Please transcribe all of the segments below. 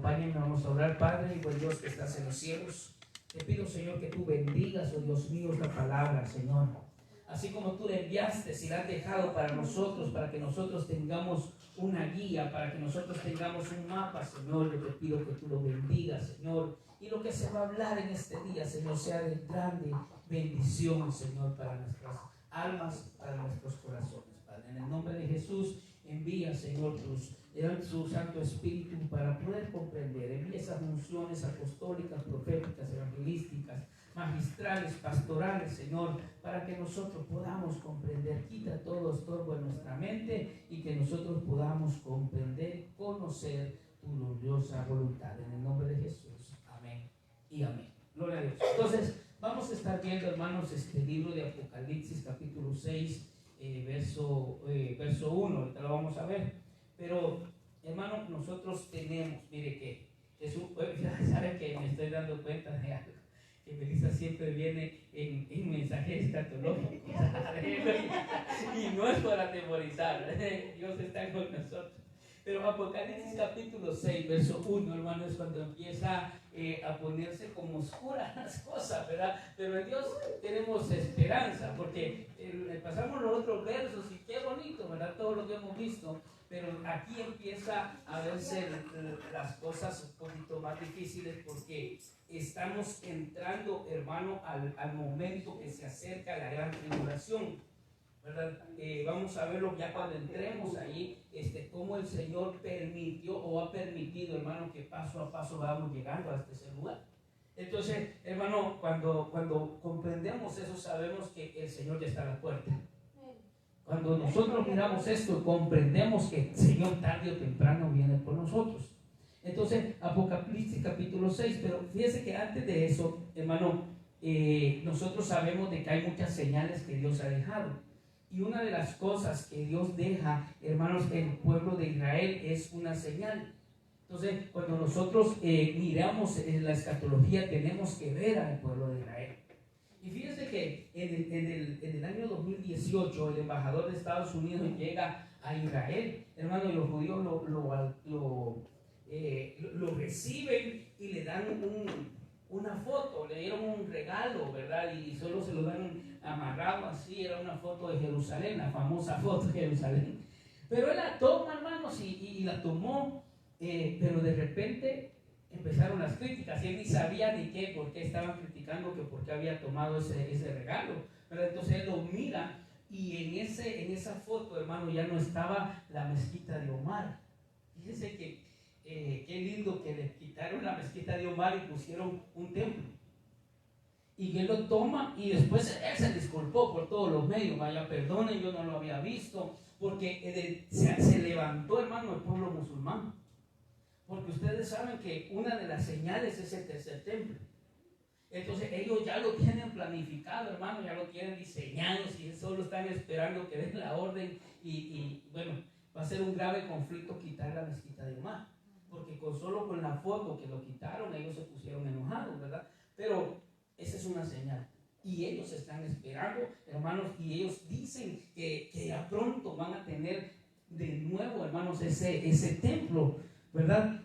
acompáñenme, vamos a orar. Padre y buen Dios que estás en los cielos, te pido, Señor, que tú bendigas, oh Dios mío, esta palabra, Señor. Así como tú la enviaste y la has dejado para nosotros, para que nosotros tengamos una guía, para que nosotros tengamos un mapa, Señor, yo te pido que tú lo bendigas, Señor. Y lo que se va a hablar en este día, Señor, sea de grande bendición, Señor, para nuestras almas, para nuestros corazones, Padre. En el nombre de Jesús, envía, Señor, tu Santo Espíritu para poder comprender. Envía esas funciones apostólicas, proféticas, evangelísticas, magistrales, pastorales, Señor, para que nosotros podamos comprender. Quita todo estorbo en nuestra mente y que nosotros podamos comprender, conocer tu gloriosa voluntad. En el nombre de Jesús. Amén y amén. Gloria a Dios. Entonces, vamos a estar viendo, hermanos, este libro de Apocalipsis, capítulo 6, verso 1. Ahorita lo vamos a ver. Pero, hermano, nosotros tenemos, mire que Jesús, ¿sabe que me estoy dando cuenta de algo? Que Melissa siempre viene en mensajes escatológicos y no es para atemorizar, Dios está con nosotros. Pero Apocalipsis capítulo 6, verso 1, hermano, es cuando empieza a ponerse como oscuras las cosas, ¿verdad? Pero en Dios tenemos esperanza, porque pasamos los otros versos y qué bonito, ¿verdad? Todo lo que hemos visto, pero aquí empieza a verse las cosas un poquito más difíciles, porque estamos entrando, hermano, al momento que se acerca la gran tribulación, ¿verdad? Vamos a verlo ya cuando entremos ahí, cómo el Señor permitió o ha permitido, hermano, que paso a paso vamos llegando hasta ese lugar. Entonces, hermano, cuando comprendemos eso, sabemos que el Señor ya está a la puerta. Cuando nosotros miramos esto, comprendemos que el Señor tarde o temprano viene por nosotros. Entonces, Apocalipsis capítulo 6, pero fíjese que antes de eso, hermano, nosotros sabemos de que hay muchas señales que Dios ha dejado. Y una de las cosas que Dios deja, hermanos, en el pueblo de Israel es una señal. Entonces, cuando nosotros miramos en la escatología, tenemos que ver al pueblo de Israel. Y fíjense que en el año 2018, el embajador de Estados Unidos llega a Israel, hermano, y los judíos lo reciben y le dan una foto, le dieron un regalo, ¿verdad? Y solo se lo dan amarrado así, era una foto de Jerusalén, la famosa foto de Jerusalén. Pero él la toma, hermanos, y la tomó, pero de repente empezaron las críticas, y él ni sabía ni qué, por qué estaban criticando, que por qué había tomado ese regalo. Pero entonces él lo mira, y en esa foto, hermano, ya no estaba la mezquita de Omar. Fíjense que qué lindo que le quitaron la mezquita de Omar y pusieron un templo. Y él lo toma y después él se disculpó por todos los medios. Vaya, perdonen, yo no lo había visto, porque se levantó, hermano, el pueblo musulmán. Porque ustedes saben que una de las señales es el tercer templo. Entonces ellos ya lo tienen planificado, hermano, ya lo tienen diseñado, y solo están esperando que den la orden. Y bueno, va a ser un grave conflicto quitar la mezquita de Omar, porque solo con la foto que lo quitaron, ellos se pusieron enojados, ¿verdad? Pero esa es una señal. Y ellos están esperando, hermanos, y ellos dicen que ya pronto van a tener de nuevo, hermanos, ese templo, ¿verdad?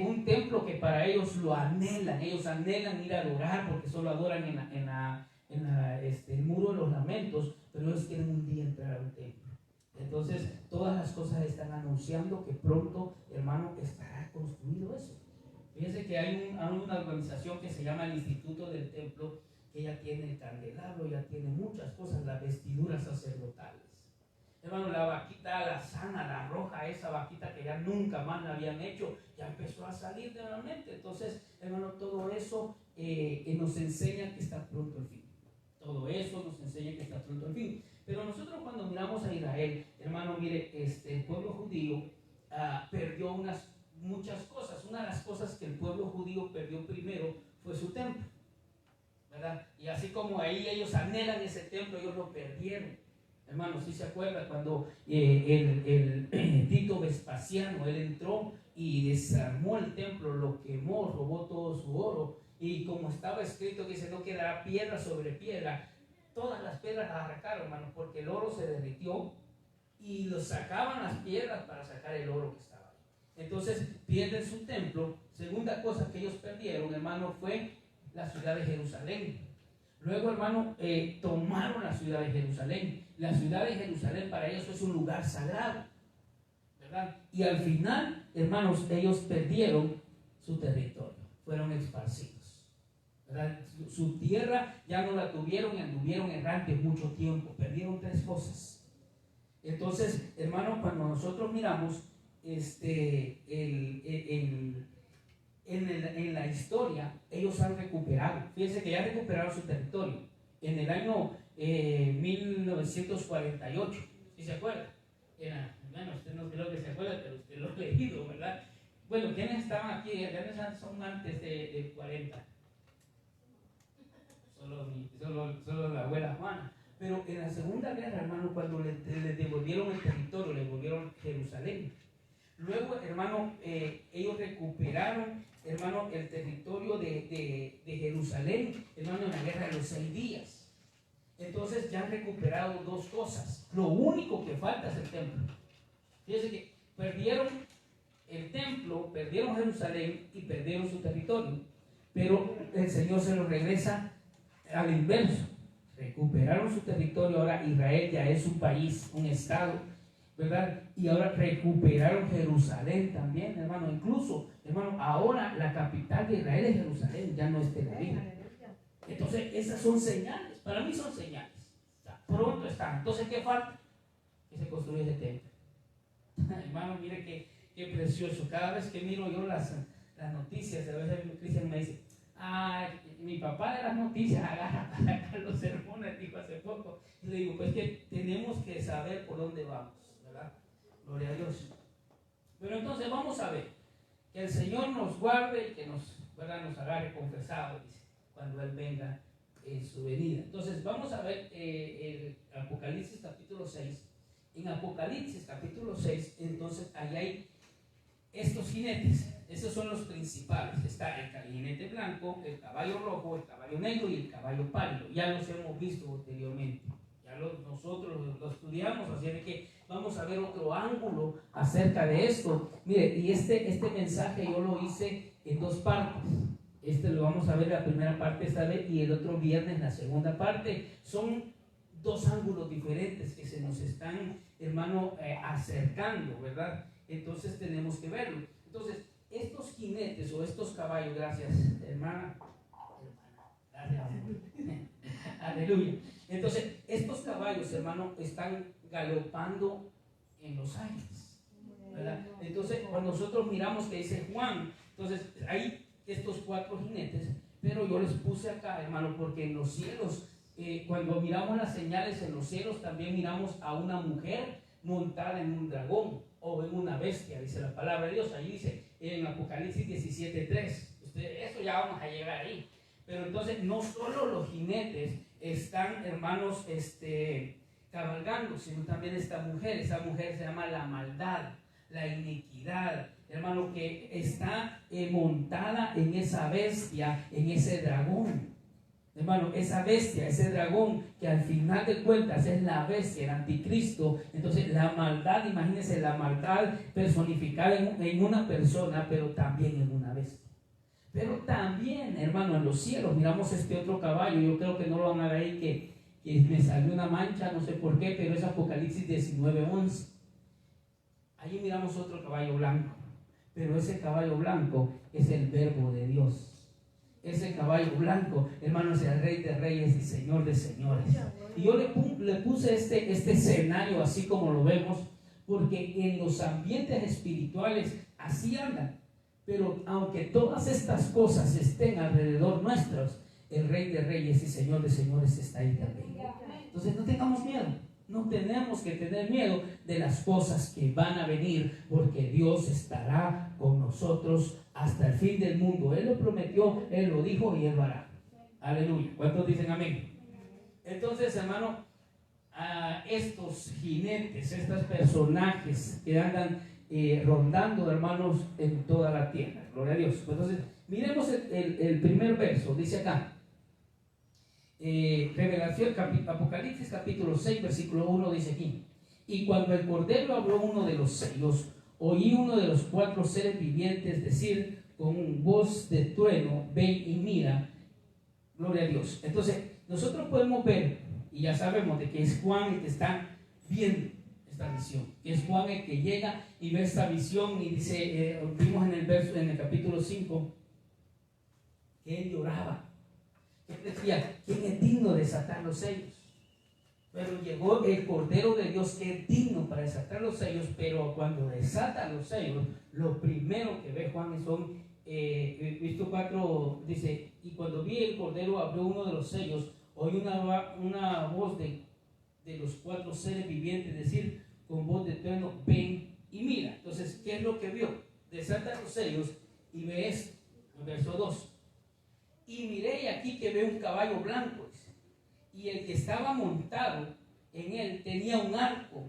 Un templo que para ellos lo anhelan. Ellos anhelan ir a adorar, porque solo adoran en el muro de los lamentos, pero ellos quieren un día entrar a un templo. Entonces, todas las cosas están anunciando que pronto, hermano, estará construido eso. Fíjense que hay una organización que se llama el Instituto del Templo, que ya tiene el candelabro, ya tiene muchas cosas, las vestiduras sacerdotales. Hermano, la vaquita, la sana, la roja, esa vaquita que ya nunca más la habían hecho, ya empezó a salir nuevamente. Entonces, hermano, todo eso nos enseña que está pronto el fin. Todo eso nos enseña que está pronto el fin. Pero nosotros cuando miramos a Israel, hermano, mire, el pueblo judío perdió muchas cosas. Una de las cosas que el pueblo judío perdió primero fue su templo, ¿verdad? Y así como ahí ellos anhelan ese templo, ellos lo perdieron. Hermano, si se acuerda cuando el Tito Vespasiano, él entró y desarmó el templo, lo quemó, robó todo su oro, y como estaba escrito que dice, no quedará piedra sobre piedra, todas las piedras las arrancaron, hermano, porque el oro se derritió y los sacaban las piedras para sacar el oro que estaba ahí. Entonces pierden su templo. Segunda cosa que ellos perdieron, hermano, fue la ciudad de Jerusalén. Luego, hermano, tomaron la ciudad de Jerusalén. La ciudad de Jerusalén para ellos es un lugar sagrado, ¿verdad? Y al final, hermanos, ellos perdieron su territorio, fueron esparcidos, ¿verdad? Su tierra ya no la tuvieron y anduvieron errantes mucho tiempo, perdieron tres cosas. Entonces, hermanos, cuando nosotros miramos en la historia, ellos han recuperado. Fíjense que ya recuperaron su territorio en el año 1948, ¿sí se acuerda? Bueno, usted no creo que se acuerda, pero usted lo ha leído, ¿verdad? Bueno, ¿quiénes estaban aquí? ¿Quiénes son antes de 40? Solo la abuela Juana. Pero en la Segunda Guerra, hermano, cuando le devolvieron el territorio, le devolvieron Jerusalén. Luego, hermano, ellos recuperaron, hermano, el territorio de Jerusalén, hermano, en la guerra de los 6 días. Entonces ya han recuperado dos cosas. Lo único que falta es el templo. Fíjense que perdieron el templo, perdieron Jerusalén y perdieron su territorio. Pero el Señor se lo regresa al inverso. Recuperaron su territorio, ahora Israel ya es un país, un estado, ¿verdad? Y ahora recuperaron Jerusalén también, hermano. Incluso, hermano, ahora la capital de Israel es Jerusalén, ya no es Tel Aviv. Entonces, esas son señales, para mí son señales. O sea, pronto están. Entonces, ¿qué falta? Que se construya ese templo. Hermano, mire qué precioso. Cada vez que miro yo las noticias, a veces Cristian me dice, mi papá de las noticias agarra para acá los sermones, dijo hace poco. Y le digo, pues que tenemos que saber por dónde vamos, ¿verdad? Gloria a Dios. Pero entonces vamos a ver, que el Señor nos guarde y que ¿verdad? Nos agarre confesados, dice, cuando Él venga en su venida. Entonces vamos a ver el Apocalipsis capítulo 6. En Apocalipsis capítulo 6, entonces ahí hay estos jinetes. Esos son los principales. Está el jinete blanco, el caballo rojo, el caballo negro y el caballo pálido. Ya los hemos visto anteriormente. Ya nosotros lo estudiamos, así de que vamos a ver otro ángulo acerca de esto. Mire, y este mensaje yo lo hice en dos partes. Lo vamos a ver la primera parte esta vez y el otro viernes la segunda parte. Son dos ángulos diferentes que se nos están, hermano, acercando, ¿verdad? Entonces tenemos que verlo. Entonces, estos jinetes o estos caballos, gracias, hermana, gracias, aleluya. Entonces, estos caballos, hermano, están galopando en los aires, ¿verdad? Entonces, cuando nosotros miramos que dice Juan, entonces hay estos 4 jinetes, pero yo les puse acá, hermano, porque en los cielos, cuando miramos las señales en los cielos, también miramos a una mujer montada en un dragón o en una bestia, dice la palabra de Dios. Ahí dice en Apocalipsis 17:3. Eso ya vamos a llegar ahí. Pero entonces no solo los jinetes están, hermanos, cabalgando, sino también esta mujer. Esa mujer se llama la maldad, la iniquidad, hermano, que está montada en esa bestia, en ese dragón. Hermano, esa bestia, ese dragón, que al final de cuentas es la bestia, el anticristo. Entonces la maldad, imagínense la maldad personificada en una persona, pero también en una bestia. Pero también, hermano, en los cielos miramos este otro caballo. Yo creo que no lo van a ver ahí, que me salió una mancha, no sé por qué, pero es Apocalipsis 19:11. Allí miramos otro caballo blanco, pero ese caballo blanco es el verbo de Dios. Ese caballo blanco, hermano, es el Rey de Reyes y Señor de Señores. Y yo le puse este escenario así como lo vemos, porque en los ambientes espirituales así andan. Pero aunque todas estas cosas estén alrededor nuestros, el Rey de Reyes y Señor de Señores está ahí también. Entonces no tengamos miedo. No tenemos que tener miedo de las cosas que van a venir, porque Dios estará con nosotros hasta el fin del mundo. Él lo prometió, Él lo dijo y Él lo hará. Aleluya. ¿Cuántos dicen amén? Entonces, hermano, estos jinetes, estos personajes que andan rondando, hermanos, en toda la tierra. Gloria a Dios. Entonces, miremos el primer verso. Dice acá. Apocalipsis capítulo 6 versículo 1 dice aquí: y cuando el Cordero abrió uno de los sellos, oí uno de los 4 seres vivientes decir con voz de trueno, ven y mira. Gloria a Dios. Entonces, nosotros podemos ver, y ya sabemos de que es Juan el que está viendo esta visión. Es Juan el que llega y ve esta visión y dice, vimos en el capítulo 5, que él lloraba. Él decía, ¿quién es digno de desatar los sellos? Pero llegó el Cordero de Dios que es digno para desatar los sellos, pero cuando desata los sellos, lo primero que ve Juan son, visto 4, dice, y cuando vi el Cordero abrió uno de los sellos, oí una voz de los 4 seres vivientes decir con voz de trueno, ven y mira. Entonces, ¿qué es lo que vio? Desata los sellos y ve esto, el verso 2. Y miré aquí que ve un caballo blanco, y el que estaba montado en él tenía un arco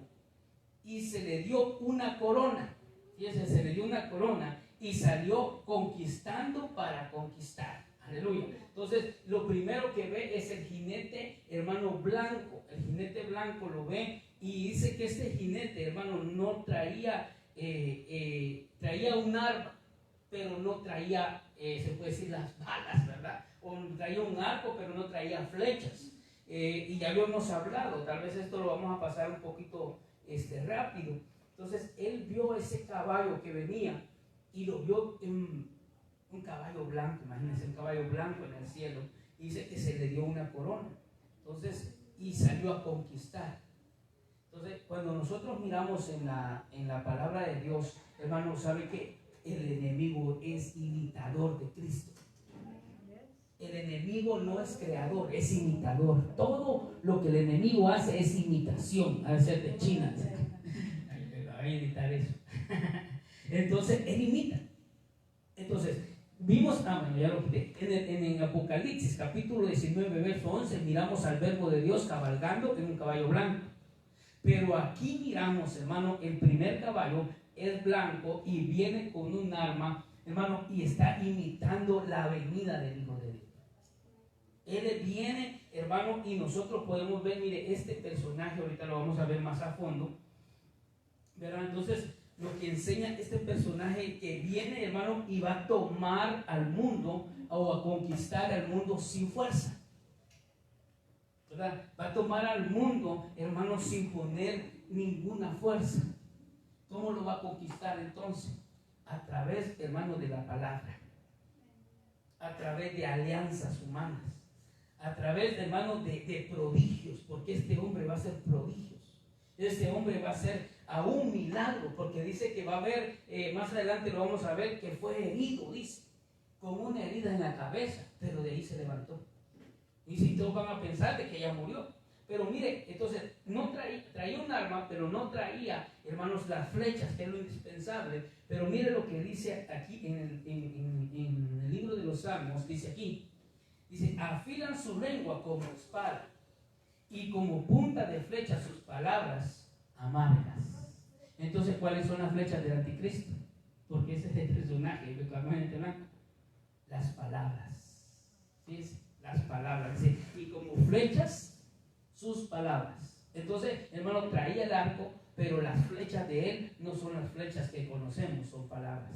y se le dio una corona. Fíjense, se le dio una corona y salió conquistando para conquistar. Aleluya. Entonces, lo primero que ve es el jinete, hermano, blanco. El jinete blanco lo ve y dice que este jinete, hermano, no traía, traía un arma, pero no traía, se puede decir, las balas, ¿verdad? O traía un arco, pero no traía flechas. Y ya lo hemos hablado, tal vez esto lo vamos a pasar un poquito rápido. Entonces, él vio ese caballo que venía y lo vio en un caballo blanco, imagínense, un caballo blanco en el cielo. Y dice que se le dio una corona. Entonces, y salió a conquistar. Entonces, cuando nosotros miramos en la palabra de Dios, hermano, sabe que el enemigo es imitador de Cristo. El enemigo no es creador, es imitador. Todo lo que el enemigo hace es imitación. A veces de China. Voy a editar eso. Entonces, él imita. Entonces, vimos, bueno, ya lo quité. En Apocalipsis, capítulo 19, verso 11, miramos al verbo de Dios cabalgando en un caballo blanco. Pero aquí miramos, hermano, el primer caballo es blanco y viene con un arma, hermano, y está imitando la venida del Hijo de Dios. Él viene, hermano, y nosotros podemos ver, mire, este personaje, ahorita lo vamos a ver más a fondo, ¿verdad? Entonces, lo que enseña este personaje que viene, hermano, y va a tomar al mundo o a conquistar al mundo sin fuerza, ¿verdad? Va a tomar al mundo, hermano, sin poner ninguna fuerza. ¿Cómo lo va a conquistar entonces? A través, hermano, de la palabra, a través de alianzas humanas, a través, hermano, de prodigios, porque este hombre va a hacer prodigios. Este hombre va a hacer a un milagro, porque dice que va a haber, más adelante lo vamos a ver, que fue herido, dice, con una herida en la cabeza, pero de ahí se levantó. Y si todos van a pensar de que ya murió. Pero mire, entonces, no traía un arma, pero no traía, hermanos, las flechas, que es lo indispensable. Pero mire lo que dice aquí en el libro de los Salmos, dice aquí, dice, afilan su lengua como espada y como punta de flecha sus palabras amargas. Entonces, ¿cuáles son las flechas del anticristo? Porque ese es el personaje, las palabras. ¿Sí? Las palabras, ¿sí? Y como flechas sus palabras. Entonces, hermano, traía el arco, pero las flechas de él no son las flechas que conocemos, son palabras.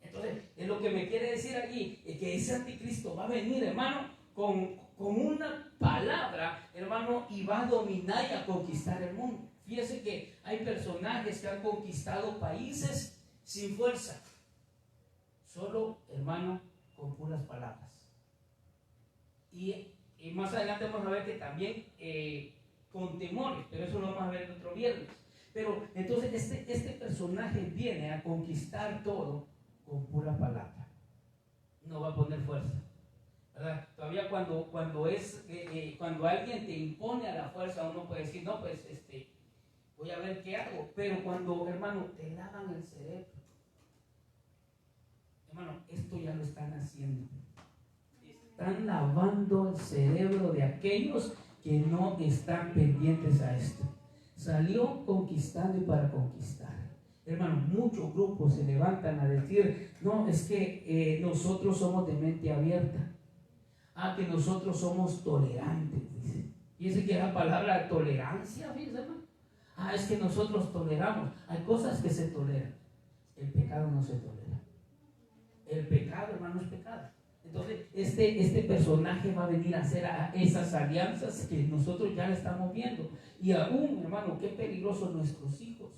Entonces, es lo que me quiere decir aquí, es que ese anticristo va a venir, hermano, con una palabra, hermano, y va a dominar y a conquistar el mundo. Fíjese que hay personajes que han conquistado países sin fuerza, solo, hermano, con puras palabras. Y más adelante vamos a ver que también con temores, pero eso lo vamos a ver el otro viernes. Pero entonces este personaje viene a conquistar todo con pura palabra. No va a poner fuerza, ¿verdad? Todavía cuando alguien te impone a la fuerza, uno puede decir, no, pues voy a ver qué hago. Pero cuando, hermano, te lavan el cerebro, hermano, esto ya lo están haciendo. Están lavando el cerebro de aquellos que no están pendientes a esto. Salió conquistando y para conquistar. Hermano, muchos grupos se levantan a decir, no, es que nosotros somos de mente abierta. Que nosotros somos tolerantes, dice. Y ese que es la palabra tolerancia, fíjense, hermano. Es que nosotros toleramos. Hay cosas que se toleran. El pecado no se tolera. El pecado, hermano, es pecado. Entonces, este personaje va a venir a hacer esas alianzas que nosotros ya le estamos viendo. Y aún, hermano, qué peligroso nuestros hijos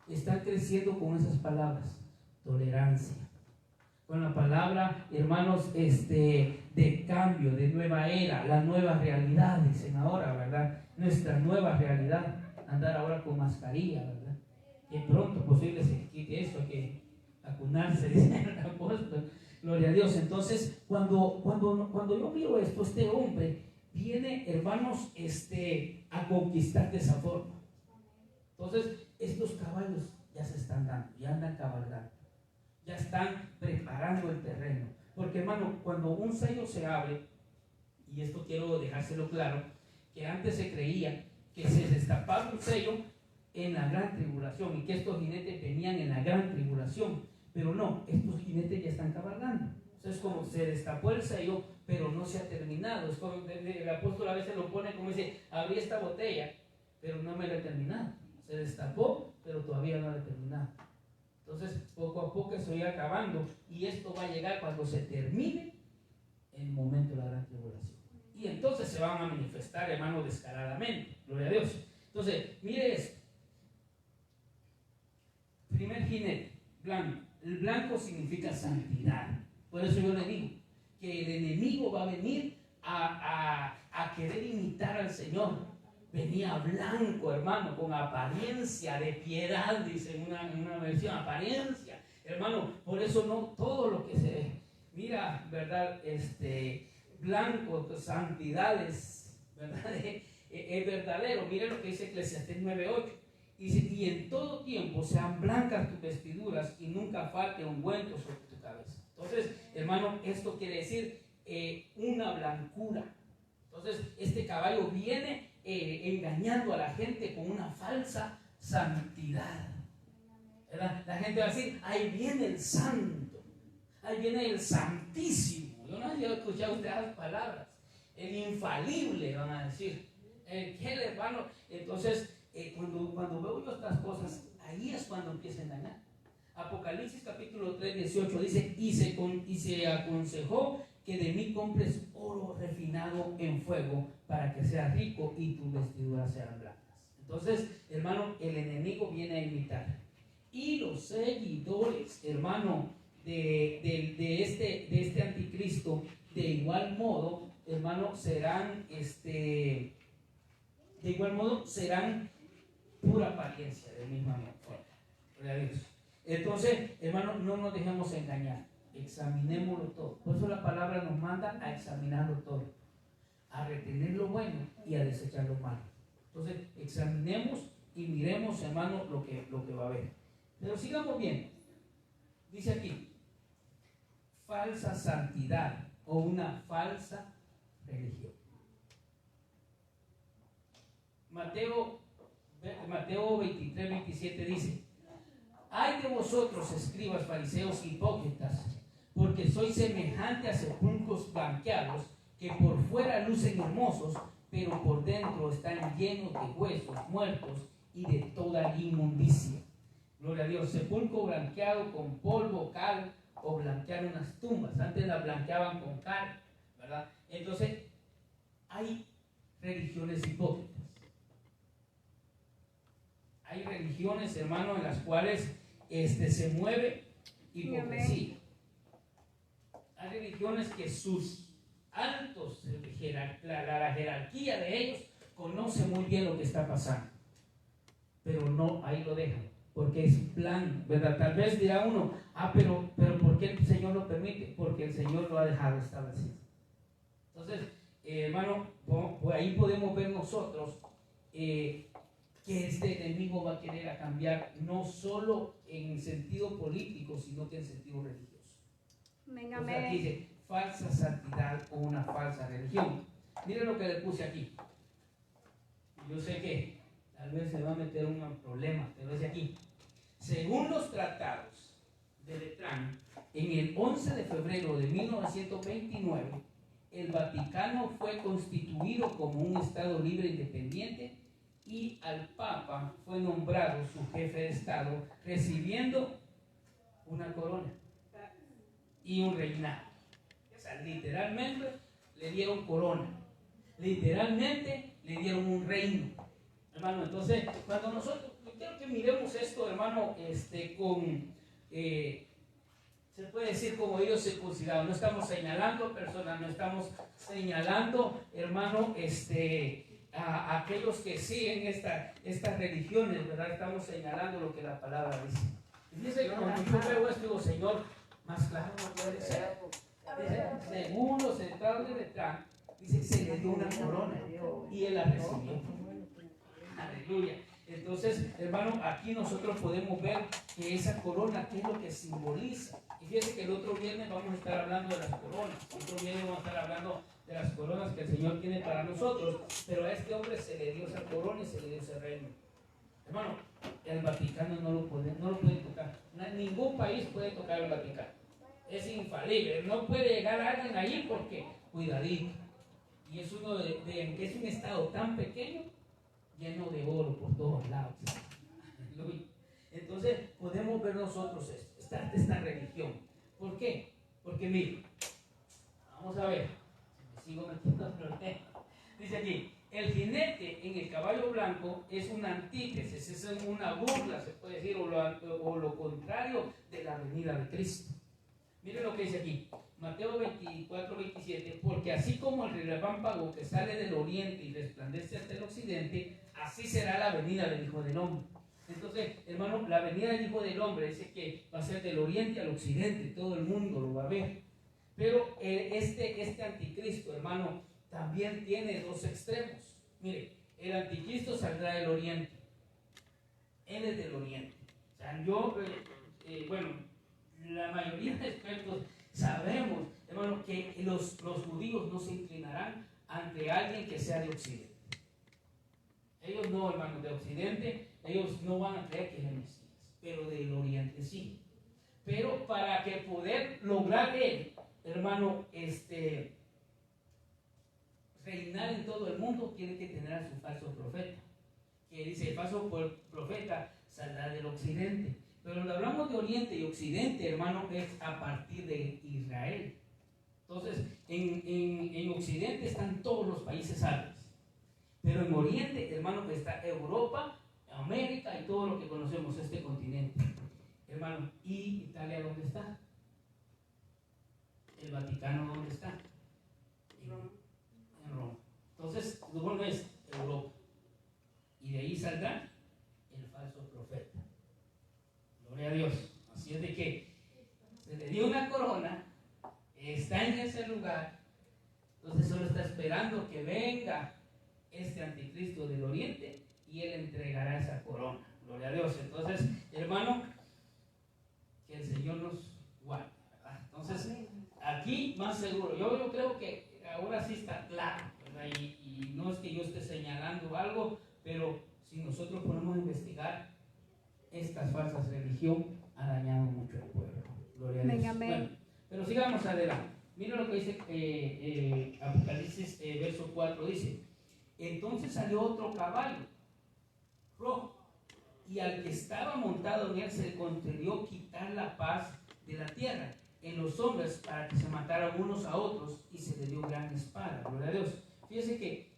están creciendo con esas palabras. Tolerancia. Con la palabra, hermanos, de cambio, de nueva era, la nueva realidad, dicen ahora, ¿verdad? Nuestra nueva realidad. Andar ahora con mascarilla, ¿verdad? Que pronto posible se quite eso, que vacunarse, dice el apóstol. Gloria a Dios. Entonces, cuando yo miro esto, este hombre viene, hermanos, a conquistar de esa forma. Entonces, estos caballos ya se están dando, ya andan cabalgando, ya están preparando el terreno. Porque, hermano, cuando un sello se abre, y esto quiero dejárselo claro, que antes se creía que se destapaba un sello en la gran tribulación y que estos jinetes venían en la gran tribulación. Pero no, estos jinetes ya están cabalgando. Entonces, como se destapó el sello, pero no se ha terminado. Es como el apóstol a veces lo pone como dice: abrí esta botella, pero no me la he terminado. Se destapó, pero todavía no la he terminado. Entonces, poco a poco se va acabando. Y esto va a llegar cuando se termine el momento de la gran tribulación. Y entonces se van a manifestar, hermano, descaradamente. Gloria a Dios. Entonces, mire esto. Primer jinete, blanco. El blanco significa santidad. Por eso yo le digo que el enemigo va a venir a querer imitar al Señor. Venía blanco, hermano, con apariencia de piedad, dice en una versión, apariencia. Hermano, por eso no todo lo que se mira, ¿verdad? Blanco, santidades, ¿verdad? Es verdadero. Mire lo que dice Eclesiastés 9:8. Y en todo tiempo sean blancas tus vestiduras y nunca falte ungüento sobre tu cabeza. Entonces, hermano, esto quiere decir una blancura. Entonces, este caballo viene engañando a la gente con una falsa santidad. ¿Verdad? La gente va a decir: ahí viene el santo, ahí viene el santísimo. Yo no he escuchado ustedes las palabras. El infalible, van a decir. ¿Qué, hermano? Entonces, cuando veo yo estas cosas, ahí es cuando empieza a engañar. Apocalipsis capítulo 3, 18 dice: y se aconsejó que de mí compres oro refinado en fuego para que seas rico y tus vestiduras sean blancas. Entonces, hermano, el enemigo viene a imitar. Y los seguidores, hermano, de este anticristo, de igual modo, hermano, serán pura apariencia de misma forma. Entonces, hermano, no nos dejemos engañar, examinémoslo todo. Por eso la palabra nos manda a examinarlo todo, a retener lo bueno y a desechar lo malo. Entonces, examinemos y miremos, hermano, lo que va a haber. Pero sigamos viendo. Dice aquí: falsa santidad o una falsa religión. Mateo 23, 27 dice: ay de vosotros, escribas, fariseos, hipócritas, porque sois semejante a sepulcros blanqueados, que por fuera lucen hermosos, pero por dentro están llenos de huesos muertos y de toda inmundicia. Gloria a Dios. Sepulcro blanqueado con polvo, cal, o blanquear unas tumbas. Antes las blanqueaban con cal, ¿verdad? Entonces, hay religiones hipócritas. Hay religiones, hermano, en las cuales se mueve hipocresía. Hay religiones que sus altos, la jerarquía de ellos, conoce muy bien lo que está pasando, pero no, ahí lo dejan, porque es plan, ¿verdad? Tal vez dirá uno: pero ¿por qué el Señor lo permite? Porque el Señor lo ha dejado establecido. Entonces, hermano, por ahí podemos ver nosotros que este enemigo va a querer a cambiar, no solo en sentido político, sino que en sentido religioso. Entonces, aquí dice: falsa santidad o una falsa religión. Miren lo que le puse aquí. Yo sé que tal vez se va a meter un problema, pero dice aquí: según los tratados de Letrán, en el 11 de febrero de 1929, el Vaticano fue constituido como un Estado libre e independiente y al Papa fue nombrado su jefe de Estado, recibiendo una corona y un reinado. O sea, literalmente le dieron corona, literalmente le dieron un reino, hermano. Entonces, cuando nosotros, yo quiero que miremos esto, hermano, se puede decir como ellos se consideraban. No estamos señalando personas, no estamos señalando, hermano, a aquellos que siguen estas religiones, ¿verdad? Estamos señalando lo que la palabra dice. Y dice, cuando yo veo esto, digo, Señor, más claro no puede ser. Dice, según los sentados de Betlán, dice, se le dio una corona y él la recibió. Aleluya. Entonces, hermano, aquí nosotros podemos ver que esa corona, ¿qué es lo que simboliza? Y fíjense que el otro viernes vamos a estar hablando de las coronas. El otro viernes vamos a estar hablando de las coronas que el Señor tiene para nosotros. Pero a este hombre se le dio esa corona y se le dio ese reino. Hermano, el Vaticano no lo puede tocar. Ningún país puede tocar el Vaticano. Es infalible. No puede llegar alguien allí porque, cuidadito. Y es es un estado tan pequeño, lleno de oro por todos lados. Aleluya. Entonces podemos ver nosotros esta religión. ¿Por qué? Porque mire, vamos a ver, si me sigo metiendo en problemas. Dice aquí, el jinete en el caballo blanco es una antítesis, es una burla, se puede decir, o lo contrario de la venida de Cristo. Miren lo que dice aquí, Mateo 24, 27, porque así como el relámpago que sale del oriente y resplandece hasta el occidente, así será la venida del Hijo del Hombre. Entonces, hermano, la venida del Hijo del Hombre dice que va a ser del oriente al occidente, todo el mundo lo va a ver. Pero este anticristo, hermano, también tiene dos extremos. Mire, el anticristo saldrá del oriente. Él es del oriente. O sea, la mayoría de expertos sabemos, hermano, que los judíos no se inclinarán ante alguien que sea de occidente. Ellos no, hermano, de occidente, ellos no van a creer que es el Mesías, pero del oriente sí. Pero para que poder lograr él, hermano, reinar en todo el mundo, tiene que tener a su falso profeta. Que dice, el falso profeta saldrá del occidente. Pero cuando hablamos de oriente y occidente, hermano, es a partir de Israel. Entonces, en occidente están todos los países árabes. Pero en oriente, hermano, está Europa, América y todo lo que conocemos, este continente. Hermano, ¿y Italia dónde está? ¿El Vaticano dónde está? En Roma. Entonces, luego es Europa. Y de ahí saldrá el falso profeta. Gloria a Dios. Así es de que se le dio una corona, está en ese lugar, entonces solo está esperando que venga este anticristo del oriente y él entregará esa corona. Gloria a Dios. Entonces, hermano, que el Señor nos guarde, ¿verdad? Entonces, aquí más seguro. Yo creo que ahora sí está claro, ¿verdad? Y no es que yo esté señalando algo, pero si nosotros ponemos a investigar, estas falsas religiones han dañado mucho al pueblo. Gloria a Dios. Bueno, pero sigamos adelante. Mira lo que dice Apocalipsis verso 4, dice, entonces salió otro caballo rojo, y al que estaba montado en él se le concedió quitar la paz de la tierra en los hombres para que se mataran unos a otros, y se le dio gran espada. Gloria a Dios. Fíjese que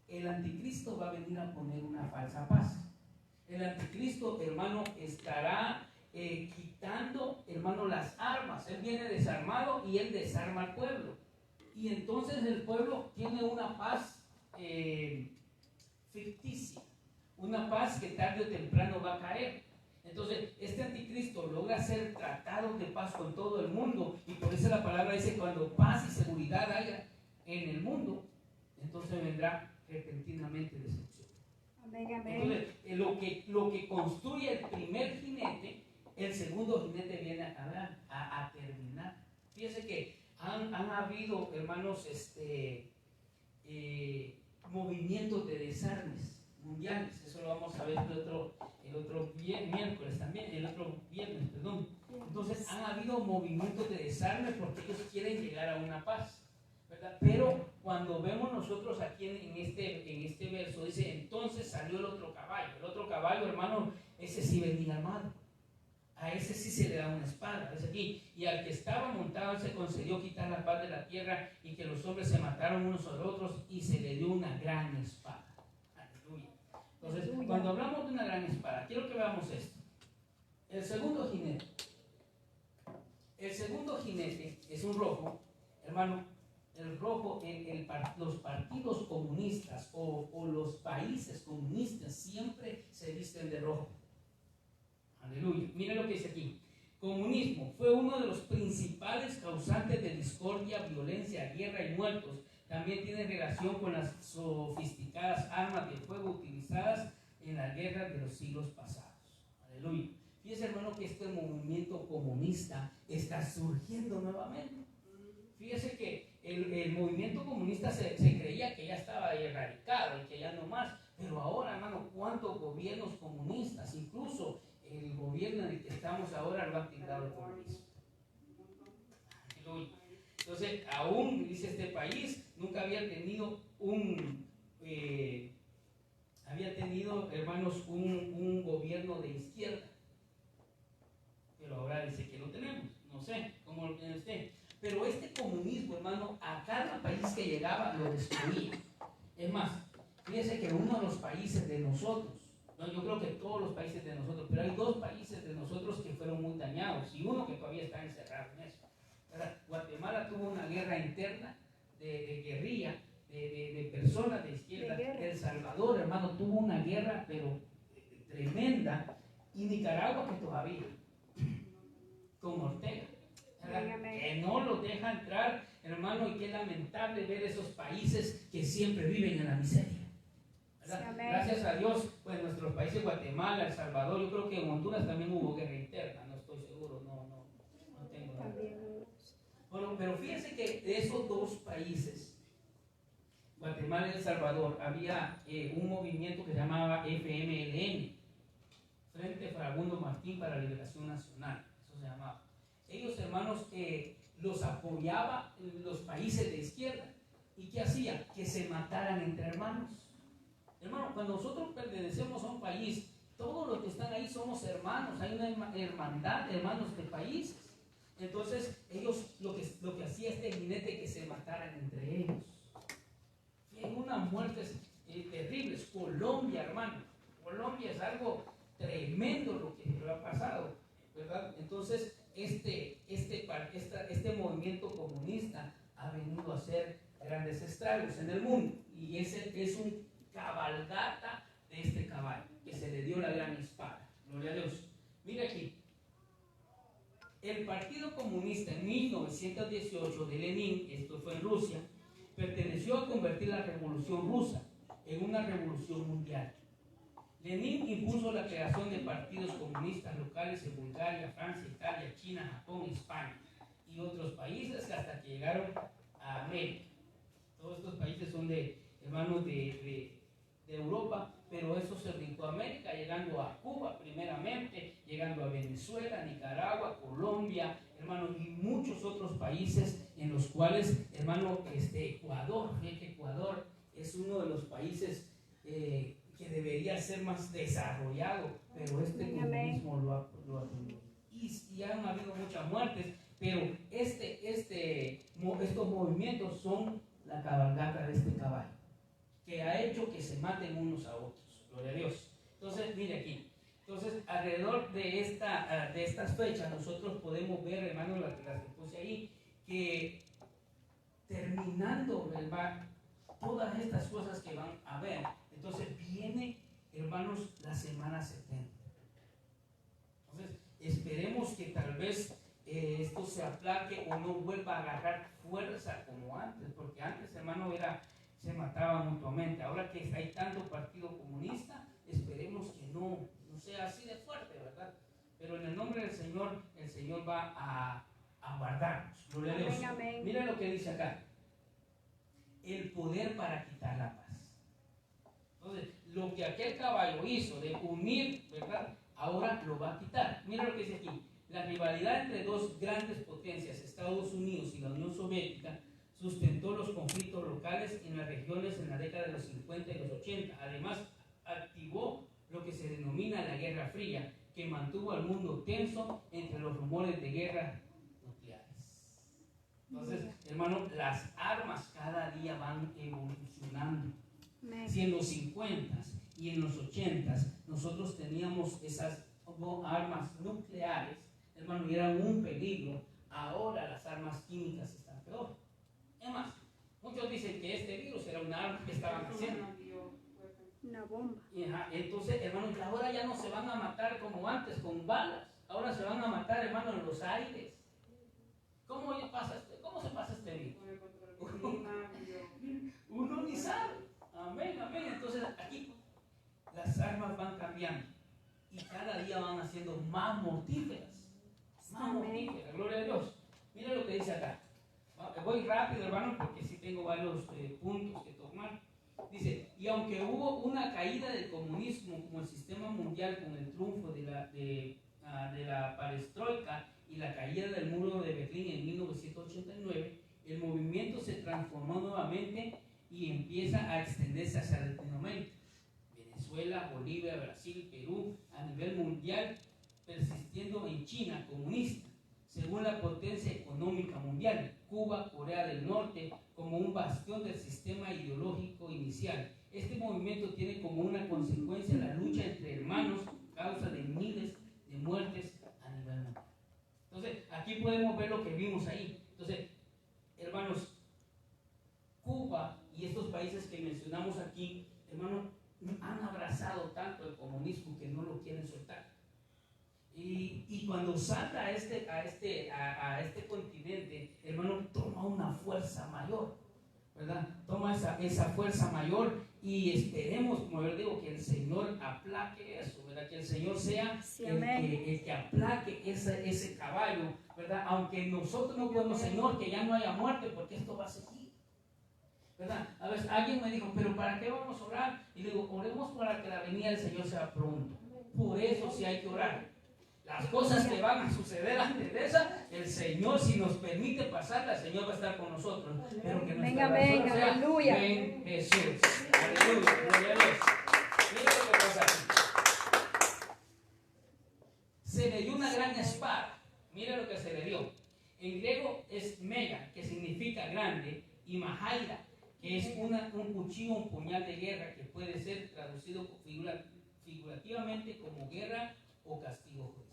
el anticristo va a venir a poner una falsa paz. El anticristo, hermano, estará quitando, hermano, las armas. Él viene desarmado y él desarma al pueblo. Y entonces el pueblo tiene una paz ficticia, una paz que tarde o temprano va a caer. Entonces, este anticristo logra hacer tratados de paz con todo el mundo, y por eso la palabra dice, cuando paz y seguridad haya en el mundo, entonces vendrá repentinamente destrucción. Entonces, lo que construye el primer jinete, el segundo jinete viene a acabar, a terminar. Fíjense que han habido, hermanos, movimientos de desarmes mundiales. Eso lo vamos a ver el otro miércoles también, el otro viernes, perdón. Entonces han habido movimientos de desarme porque ellos quieren llegar a una paz, ¿verdad? Pero cuando vemos nosotros aquí en este verso, dice, entonces salió el otro caballo. El otro caballo, hermano, ese sí venía armado. A ese sí se le da una espada, es aquí. Y al que estaba montado, él se concedió quitar la paz de la tierra y que los hombres se mataron unos a otros y se le dio una gran espada. Aleluya. Entonces, cuando hablamos de una gran espada, quiero que veamos esto. El segundo jinete es un rojo, hermano. El rojo, los partidos comunistas o los países comunistas siempre se visten de rojo. Aleluya. Miren lo que dice aquí. Comunismo fue uno de los principales causantes de discordia, violencia, guerra y muertos. También tiene relación con las sofisticadas armas de fuego utilizadas en las guerras de los siglos pasados. Aleluya. Fíjese, hermano, que este movimiento comunista está surgiendo nuevamente. Fíjese que el movimiento comunista se creía que ya estaba erradicado y que ya no más. Pero ahora, hermano, ¿cuántos gobiernos comunistas, incluso el gobierno en el que estamos ahora, lo ha tildado el comunismo? Entonces, aún, dice, este país nunca había tenido hermanos, un gobierno de izquierda. Pero ahora dice que lo tenemos. No sé cómo lo tiene usted. Pero este comunismo, hermano, a cada país que llegaba lo destruía. Es más, fíjese que uno de los países de nosotros, no, yo creo que todos los países de nosotros, pero hay dos países de nosotros que fueron muy dañados y uno que todavía está encerrado en eso. Guatemala tuvo una guerra interna de guerrilla, de personas de izquierda. El Salvador, hermano, tuvo una guerra, pero tremenda. Y Nicaragua, que todavía, con Ortega, que no los deja entrar, hermano, y qué lamentable ver esos países que siempre viven en la miseria. Gracias a Dios, pues nuestros países, Guatemala, El Salvador, yo creo que en Honduras también hubo guerra interna, no estoy seguro, no tengo nada. Bueno, pero fíjense que de esos dos países, Guatemala y El Salvador, había un movimiento que se llamaba FMLN, Frente Farabundo Martín para la Liberación Nacional, eso se llamaba. Ellos, hermanos, los apoyaba los países de izquierda. ¿Y qué hacía? Que se mataran entre hermanos. Hermano, cuando nosotros pertenecemos a un país, todos los que están ahí somos hermanos, hay una hermandad de hermanos de países. Entonces, ellos lo que hacía este jinete, que se mataran entre ellos. Y hay unas muertes terribles. Colombia, hermano, Colombia es algo tremendo lo que ha pasado, ¿verdad? Entonces, este movimiento comunista ha venido a hacer grandes estragos en el mundo, y ese es un cabalgata de este caballo que se le dio la gran espada. Gloria a Dios. Mira aquí, el Partido Comunista en 1918 de Lenin, esto fue en Rusia, perteneció a convertir la Revolución Rusa en una revolución mundial. Lenin impuso la creación de partidos comunistas locales en Bulgaria, Francia, Italia, China, Japón, España y otros países, hasta que llegaron a América. Todos estos países son hermanos de Europa, pero eso se brincó a América, llegando a Cuba primeramente, llegando a Venezuela, Nicaragua, Colombia, hermano, y muchos otros países en los cuales, hermano, Ecuador es uno de los países que debería ser más desarrollado, pero este comunismo lo ha tenido. Y han habido muchas muertes, pero estos movimientos son la cabalgata de este caballo, que ha hecho que se maten unos a otros. Gloria a Dios. Entonces, mire aquí. Entonces, alrededor de estas fechas, nosotros podemos ver, hermanos, las que puse ahí, que terminando, ¿verdad?, todas estas cosas que van a ver, entonces viene, hermanos, la semana 70. Entonces, esperemos que tal vez esto se aplaque o no vuelva a agarrar fuerza como antes, porque antes, hermano, se mataban mutuamente. Ahora que hay tanto partido comunista, esperemos que no sea así de fuerte, ¿verdad? Pero en el nombre del Señor, el Señor va a guardarnos. Gloria a Dios. Mira lo que dice acá: el poder para quitar la paz. Entonces, lo que aquel caballo hizo de unir, ¿verdad?, ahora lo va a quitar. Mira lo que dice aquí: la rivalidad entre dos grandes potencias, Estados Unidos y la Unión Soviética, sustentó los conflictos locales en las regiones en la década de los 50 y los 80. Además, activó lo que se denomina la Guerra Fría, que mantuvo al mundo tenso entre los rumores de guerra nucleares. Entonces, hermano, las armas cada día van evolucionando. Si en los 50 y en los 80 nosotros teníamos esas armas nucleares, hermano, y eran un peligro, ahora las armas químicas están peor. Es más, muchos dicen que este virus era una arma que estaban haciendo. Una bomba. Entonces, hermano, ahora ya no se van a matar como antes con balas, ahora se van a matar, hermano, en los aires. ¿Cómo se pasa este virus? Uno ni sabe. Amén, amén. Entonces, aquí las armas van cambiando y cada día van haciendo más mortíferas. Más mortíferas, gloria a Dios. Mira lo que dice acá. Voy rápido, hermano, porque sí tengo varios puntos que tomar. Dice, y aunque hubo una caída del comunismo como el sistema mundial con el triunfo de la perestroika y la caída del muro de Berlín en 1989, el movimiento se transformó nuevamente y empieza a extenderse hacia Latinoamérica. Venezuela, Bolivia, Brasil, Perú, a nivel mundial, persistiendo en China comunista, según la potencia económica mundial, Cuba, Corea del Norte, como un bastión del sistema ideológico inicial. Este movimiento tiene como una consecuencia la lucha entre hermanos, causa de miles de muertes a nivel mundial. Entonces, aquí podemos ver lo que vimos ahí. Entonces, hermanos, Cuba y estos países que mencionamos aquí, hermanos, han abrazado tanto el comunismo que no lo quieren soltar. Y cuando salta a este continente, hermano, toma una fuerza mayor, ¿verdad? Toma esa fuerza mayor y esperemos, como yo digo, que el Señor aplaque eso, ¿verdad? Que el Señor sea el que aplaque ese caballo, ¿verdad? Aunque nosotros no podemos, Señor, que ya no haya muerte, porque esto va a seguir, ¿verdad? A veces alguien me dijo, pero ¿para qué vamos a orar? Y le digo, oremos para que la venida del Señor sea pronto. Por eso sí hay que orar. Las cosas que van a suceder antes de esa, el Señor, si nos permite pasarla, el Señor va a estar con nosotros. Pero que nuestra oración sea, aleluya. ven Jesús. Aleluya, gloria a Dios. Mira lo que pasa aquí. Se le dio una gran espada. Mira lo que se le dio. En griego es mega, que significa grande, y mahaira, que es un cuchillo, un puñal de guerra, que puede ser traducido figurativamente como guerra o castigo judicial.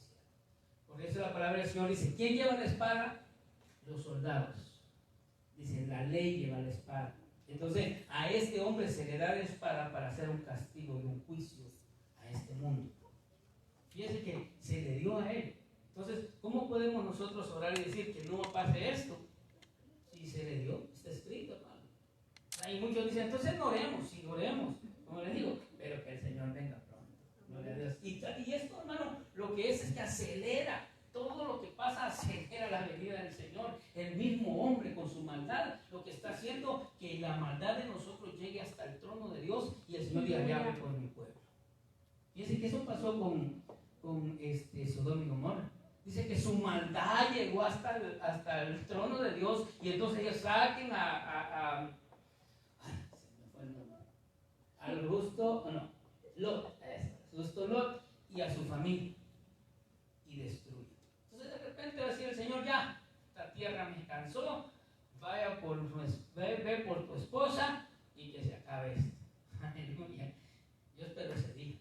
Por eso la palabra del Señor dice, ¿quién lleva la espada? Los soldados. Dice, la ley lleva la espada. Entonces, a este hombre se le da la espada para hacer un castigo y un juicio a este mundo. Fíjese que se le dio a él. Entonces, ¿cómo podemos nosotros orar y decir que no pase esto? Si se le dio, está escrito, hermano. Hay muchos dicen, entonces no oremos, sí oremos, como les digo, pero que el Señor venga pronto. Gloria a Dios. Y esto, hermano, lo que es que acelera. Todo lo que pasa acelera la venida del Señor. El mismo hombre con su maldad, lo que está haciendo que la maldad de nosotros llegue hasta el trono de Dios y el Señor diga, ya ve por mi pueblo. Fíjense que eso pasó con Sodoma y Gomorra. Dice que su maldad llegó hasta el trono de Dios y entonces ellos saquen al justo, justo Lot y a su familia y destruye. Entonces de repente va a decir el Señor, ya, esta tierra me cansó, ve por tu esposa y que se acabe esto. Aleluya. Yo espero ese día.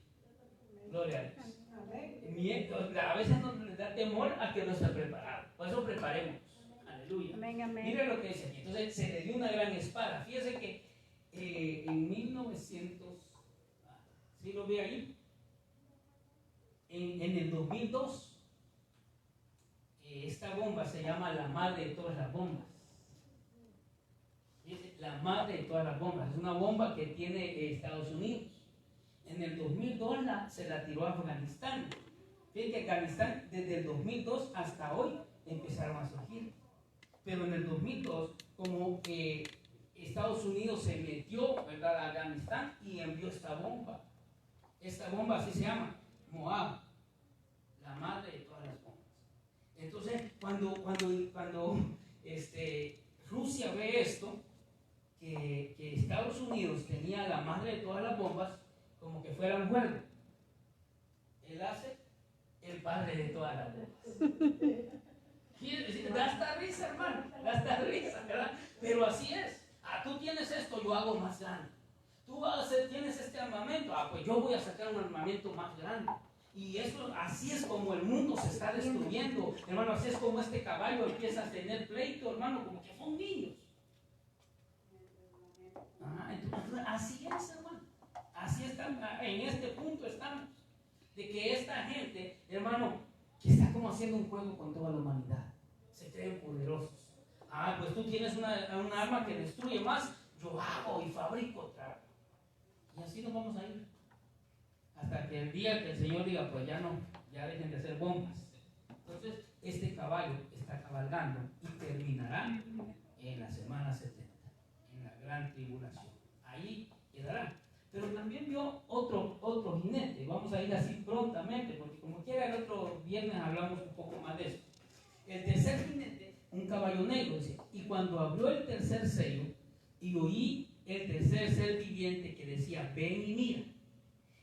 Gloria a Dios. A veces nos da temor a que no esté preparado. Por eso preparemos. Aleluya. Amén, amén. Mira lo que dice aquí. Entonces se le dio una gran espada. Fíjese que en 1900, ¿sí lo ve ahí? En el 2002, esta bomba se llama la madre de todas las bombas. Fíjese, la madre de todas las bombas. Es una bomba que tiene Estados Unidos. En el 2002 se la tiró a Afganistán. Fíjense que Afganistán desde el 2002 hasta hoy empezaron a surgir. Pero en el 2002, como Estados Unidos se metió, ¿verdad?, a Afganistán y envió esta bomba. Esta bomba así se llama, Moab, la madre de todas las bombas. Entonces, cuando Rusia ve esto, que Estados Unidos tenía la madre de todas las bombas, como que fuera un juego. Él hace el padre de todas las bombas. Da hasta risa, hermano, da hasta risa, ¿verdad? Pero así es. Tú tienes esto, yo hago más grande. Tienes este armamento, pues yo voy a sacar un armamento más grande. Y eso, así es como el mundo se está destruyendo, hermano. Así es como este caballo empieza a tener pleito, hermano, como que son niños. Entonces, así es, hermano. Así estamos, en este punto estamos. De que esta gente, hermano, que está como haciendo un juego con toda la humanidad. Se creen poderosos. Pues tú tienes un arma que destruye más, yo hago y fabrico otra. Y así nos vamos a ir. Hasta que el día que el Señor diga, pues ya no, ya dejen de hacer bombas. Entonces, este caballo está cabalgando y terminará en la semana 70, en la gran tribulación. Ahí quedará. Pero también vio otro jinete. Vamos a ir así prontamente, porque como quiera el otro viernes hablamos un poco más de eso. El tercer jinete, un caballo negro, dice, y cuando abrió el tercer sello, y oí el tercer ser viviente que decía, ven y mira.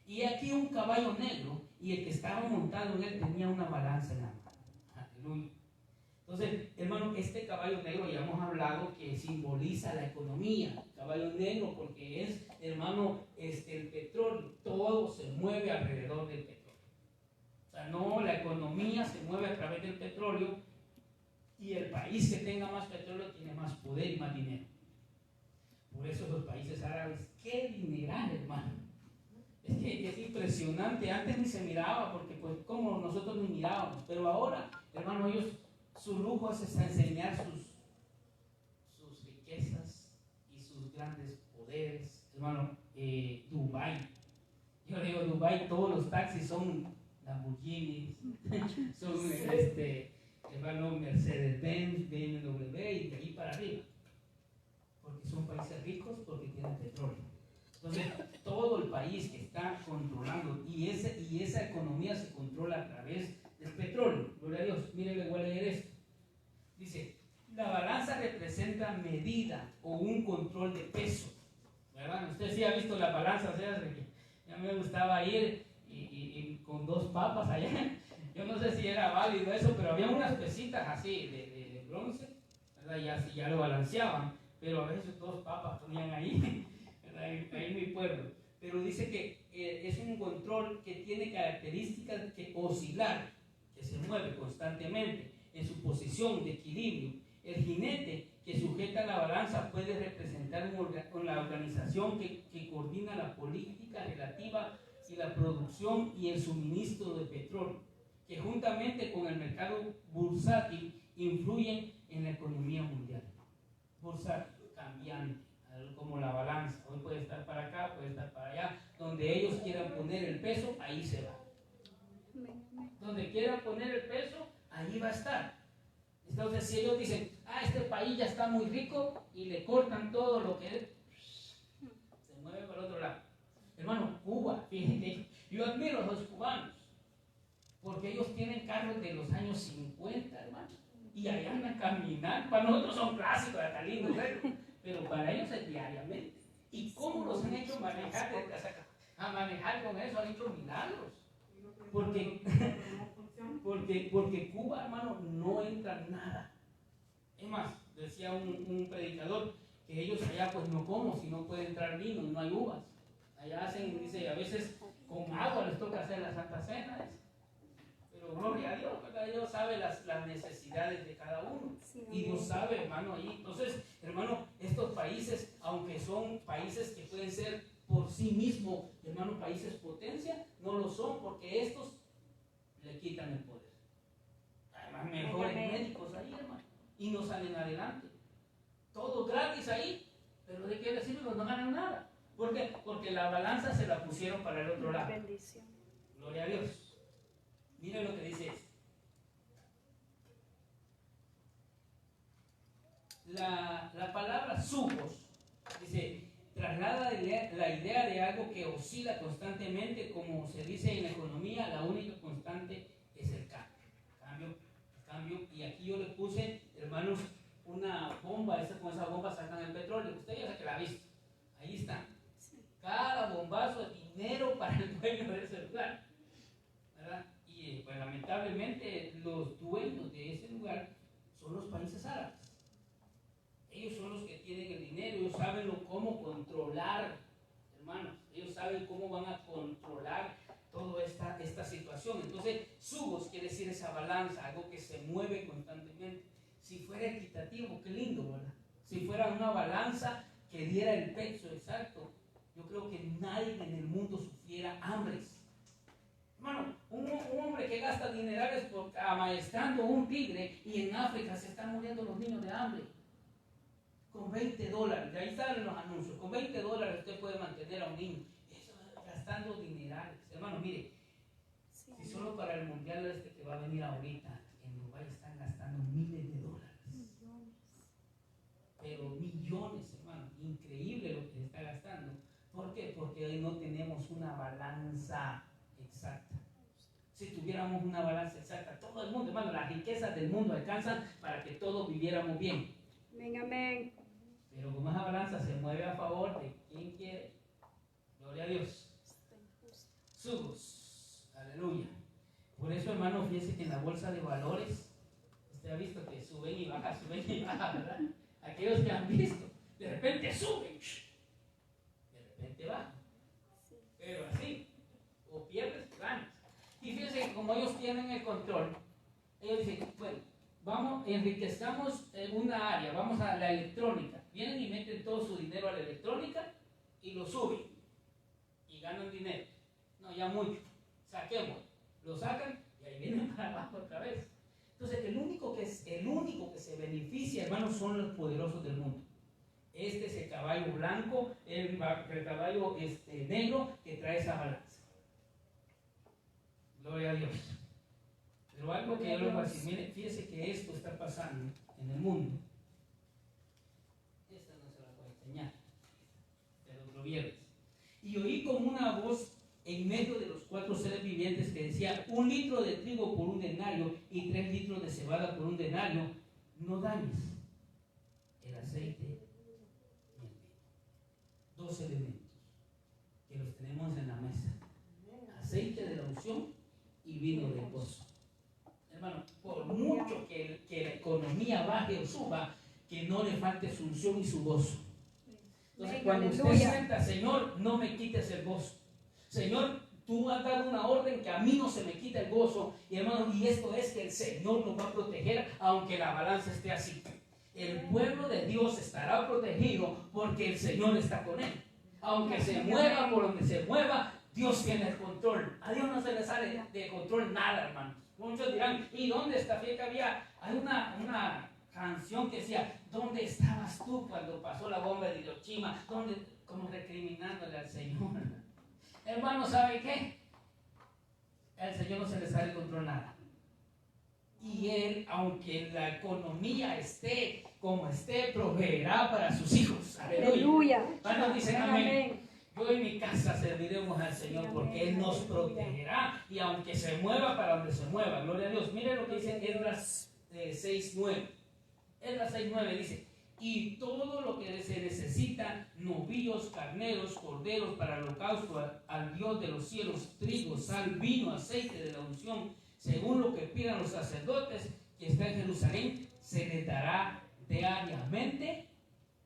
Y aquí un caballo negro, y el que estaba montado en él tenía una balanza en la mano. Aleluya. Entonces, hermano, este caballo negro ya hemos hablado que simboliza la economía. Caballo negro porque es, hermano, el petróleo. Todo se mueve alrededor del petróleo. O sea, no, la economía se mueve a través del petróleo, y el país que tenga más petróleo tiene más poder y más dinero. Por eso los países árabes, qué dineral, hermano. Es que es impresionante. Antes ni se miraba, porque pues como nosotros ni mirábamos, pero ahora, hermano, ellos, su lujo es enseñar sus riquezas y sus grandes poderes. Hermano, Dubái. Yo digo Dubái, todos los taxis son Lamborghini, son hermano, Mercedes-Benz, BMW y de ahí para arriba. Porque son países ricos, porque tienen petróleo. Entonces, todo el país que está controlando, y esa economía se controla a través del petróleo. Gloria a Dios. Miren, le voy a leer esto. Dice, la balanza representa medida o un control de peso. ¿Verdad? Usted sí ha visto la balanza, o sea, ya me gustaba ir y con 2 papas allá. Yo no sé si era válido eso, pero había unas pesitas así de bronce, ¿verdad? Ya lo balanceaban, pero a veces 2 papas ponían ahí. Ahí en mi pueblo, pero dice que es un control que tiene características que oscilar, que se mueve constantemente en su posición de equilibrio. El jinete que sujeta la balanza puede representar la organización que coordina la política relativa y la producción y el suministro de petróleo, que juntamente con el mercado bursátil influyen en la economía mundial. Bursátil, cambiante, como la balanza. Hoy puede estar para acá, puede estar para allá. Donde ellos quieran poner el peso, ahí se va. Donde quieran poner el peso, ahí va a estar. Entonces, si ellos dicen, este país ya está muy rico, y le cortan todo lo que es, se mueve para el otro lado. Hermano, Cuba, fíjense, yo admiro a los cubanos, porque ellos tienen carros de los años 50, hermano, y allá andan caminando. Para nosotros son clásicos, está lindo, pero para ellos es diariamente. ¿Y cómo los han hecho manejar a manejar con eso? Han hecho milagros. Porque Cuba, hermano, no entra nada. Es más, decía un predicador que ellos allá pues no como, si no puede entrar vino, no hay uvas. Allá hacen, dice, a veces con agua les toca hacer la Santa Cena. Pero gloria a Dios, ¿verdad? Dios sabe las necesidades de cada uno. Y Dios sabe, hermano, ahí. Entonces, hermano, estos países, aunque son países que pueden ser por sí mismos, hermano, países potencia, no lo son, porque estos le quitan el poder. Además, mejores médicos ahí, hermano, y no salen adelante. Todo gratis ahí, pero ¿de qué decirlo? No ganan nada. ¿Por qué? Porque la balanza se la pusieron para el otro lado. Bendición. Gloria a Dios. Miren lo que dice esto. La palabra sujos, dice, traslada la idea de algo que oscila constantemente, como se dice en la economía, la única constante es el cambio. Y aquí yo le puse, hermanos, una bomba, con esa bomba sacan el petróleo. Usted ya sé que la ha visto. Ahí está. Cada bombazo es dinero para el dueño de ese lugar, ¿verdad? Y pues, lamentablemente los dueños de ese lugar son los países árabes. Ellos son los que tienen el dinero, ellos saben cómo controlar, hermanos, ellos saben cómo van a controlar toda esta situación. Entonces, subos quiere decir esa balanza, algo que se mueve constantemente. Si fuera equitativo, qué lindo, ¿verdad? Si fuera una balanza que diera el peso exacto, yo creo que nadie en el mundo sufriera hambres. Hermano, un hombre que gasta dinerales amaestrando un tigre y en África se están muriendo los niños de hambre. Con $20, ahí salen los anuncios, con $20 usted puede mantener a un niño. Eso gastando dinerales. Hermano, mire, si solo para el mundial que va a venir ahorita en Dubái están gastando miles de dólares. Pero millones, hermano, increíble lo que se está gastando. ¿Por qué? Porque hoy no tenemos una balanza exacta. Si tuviéramos una balanza exacta, todo el mundo, hermano, las riquezas del mundo alcanzan para que todos viviéramos bien. Amén, amén. Pero como esa balanza se mueve a favor de quien quiere, gloria a Dios. Subos, aleluya. Por eso, hermano, fíjese que en la bolsa de valores, usted ha visto que suben y baja, ¿verdad? Aquellos que han visto, de repente suben, de repente bajan. Pero así, o pierdes, ganas. Y fíjense que como ellos tienen el control, ellos dicen, bueno, vamos, enriquezcamos una área, vamos a la electrónica. Vienen y meten todo su dinero a la electrónica y lo suben. Y ganan dinero. No, ya mucho. Saquemos. Lo sacan y ahí vienen para abajo otra vez. Entonces, el único que se beneficia, hermanos, son los poderosos del mundo. Este es el caballo blanco, el caballo negro que trae esa balanza. Gloria a Dios. Pero algo que yo les voy a decir, mire, fíjese que esto está pasando en el mundo. Esta no se la voy a enseñar, de los gobiernos. Y oí como una voz en medio de los 4 seres vivientes que decía: 1 litro de trigo por 1 denario y 3 litros de cebada por 1 denario, no dañes el aceite y el vino. 2 elementos que los tenemos en la mesa: aceite de la unción y vino de gozo. Hermano, por mucho que la economía baje o suba, que no le falte su unción y su gozo. Entonces, cuando usted sienta: Señor, no me quites el gozo. Señor, tú has dado una orden que a mí no se me quita el gozo. Y hermano, y esto es que el Señor nos va a proteger aunque la balanza esté así. El pueblo de Dios estará protegido porque el Señor está con él. Aunque se mueva por donde se mueva, Dios tiene el control. A Dios no se le sale de control nada, hermano. Muchos dirán: ¿y dónde está? Fíjate que hay una canción que decía: ¿dónde estabas tú cuando pasó la bomba de Hiroshima? Como recriminándole al Señor. Hermano, ¿sabe qué? Al Señor no se le sale de control nada. Y Él, aunque la economía esté como esté, proveerá para sus hijos. Aleluya. ¿Cuántos dicen amén? Yo y mi casa serviremos al Señor porque Él nos protegerá. Y aunque se mueva para donde se mueva, gloria a Dios. Miren lo que dice Esdras 6:9. Esdras 6:9 dice: y todo lo que se necesita, novillos, carneros, corderos para el holocausto al Dios de los cielos, trigo, sal, vino, aceite de la unción, según lo que pidan los sacerdotes que están en Jerusalén, se les dará diariamente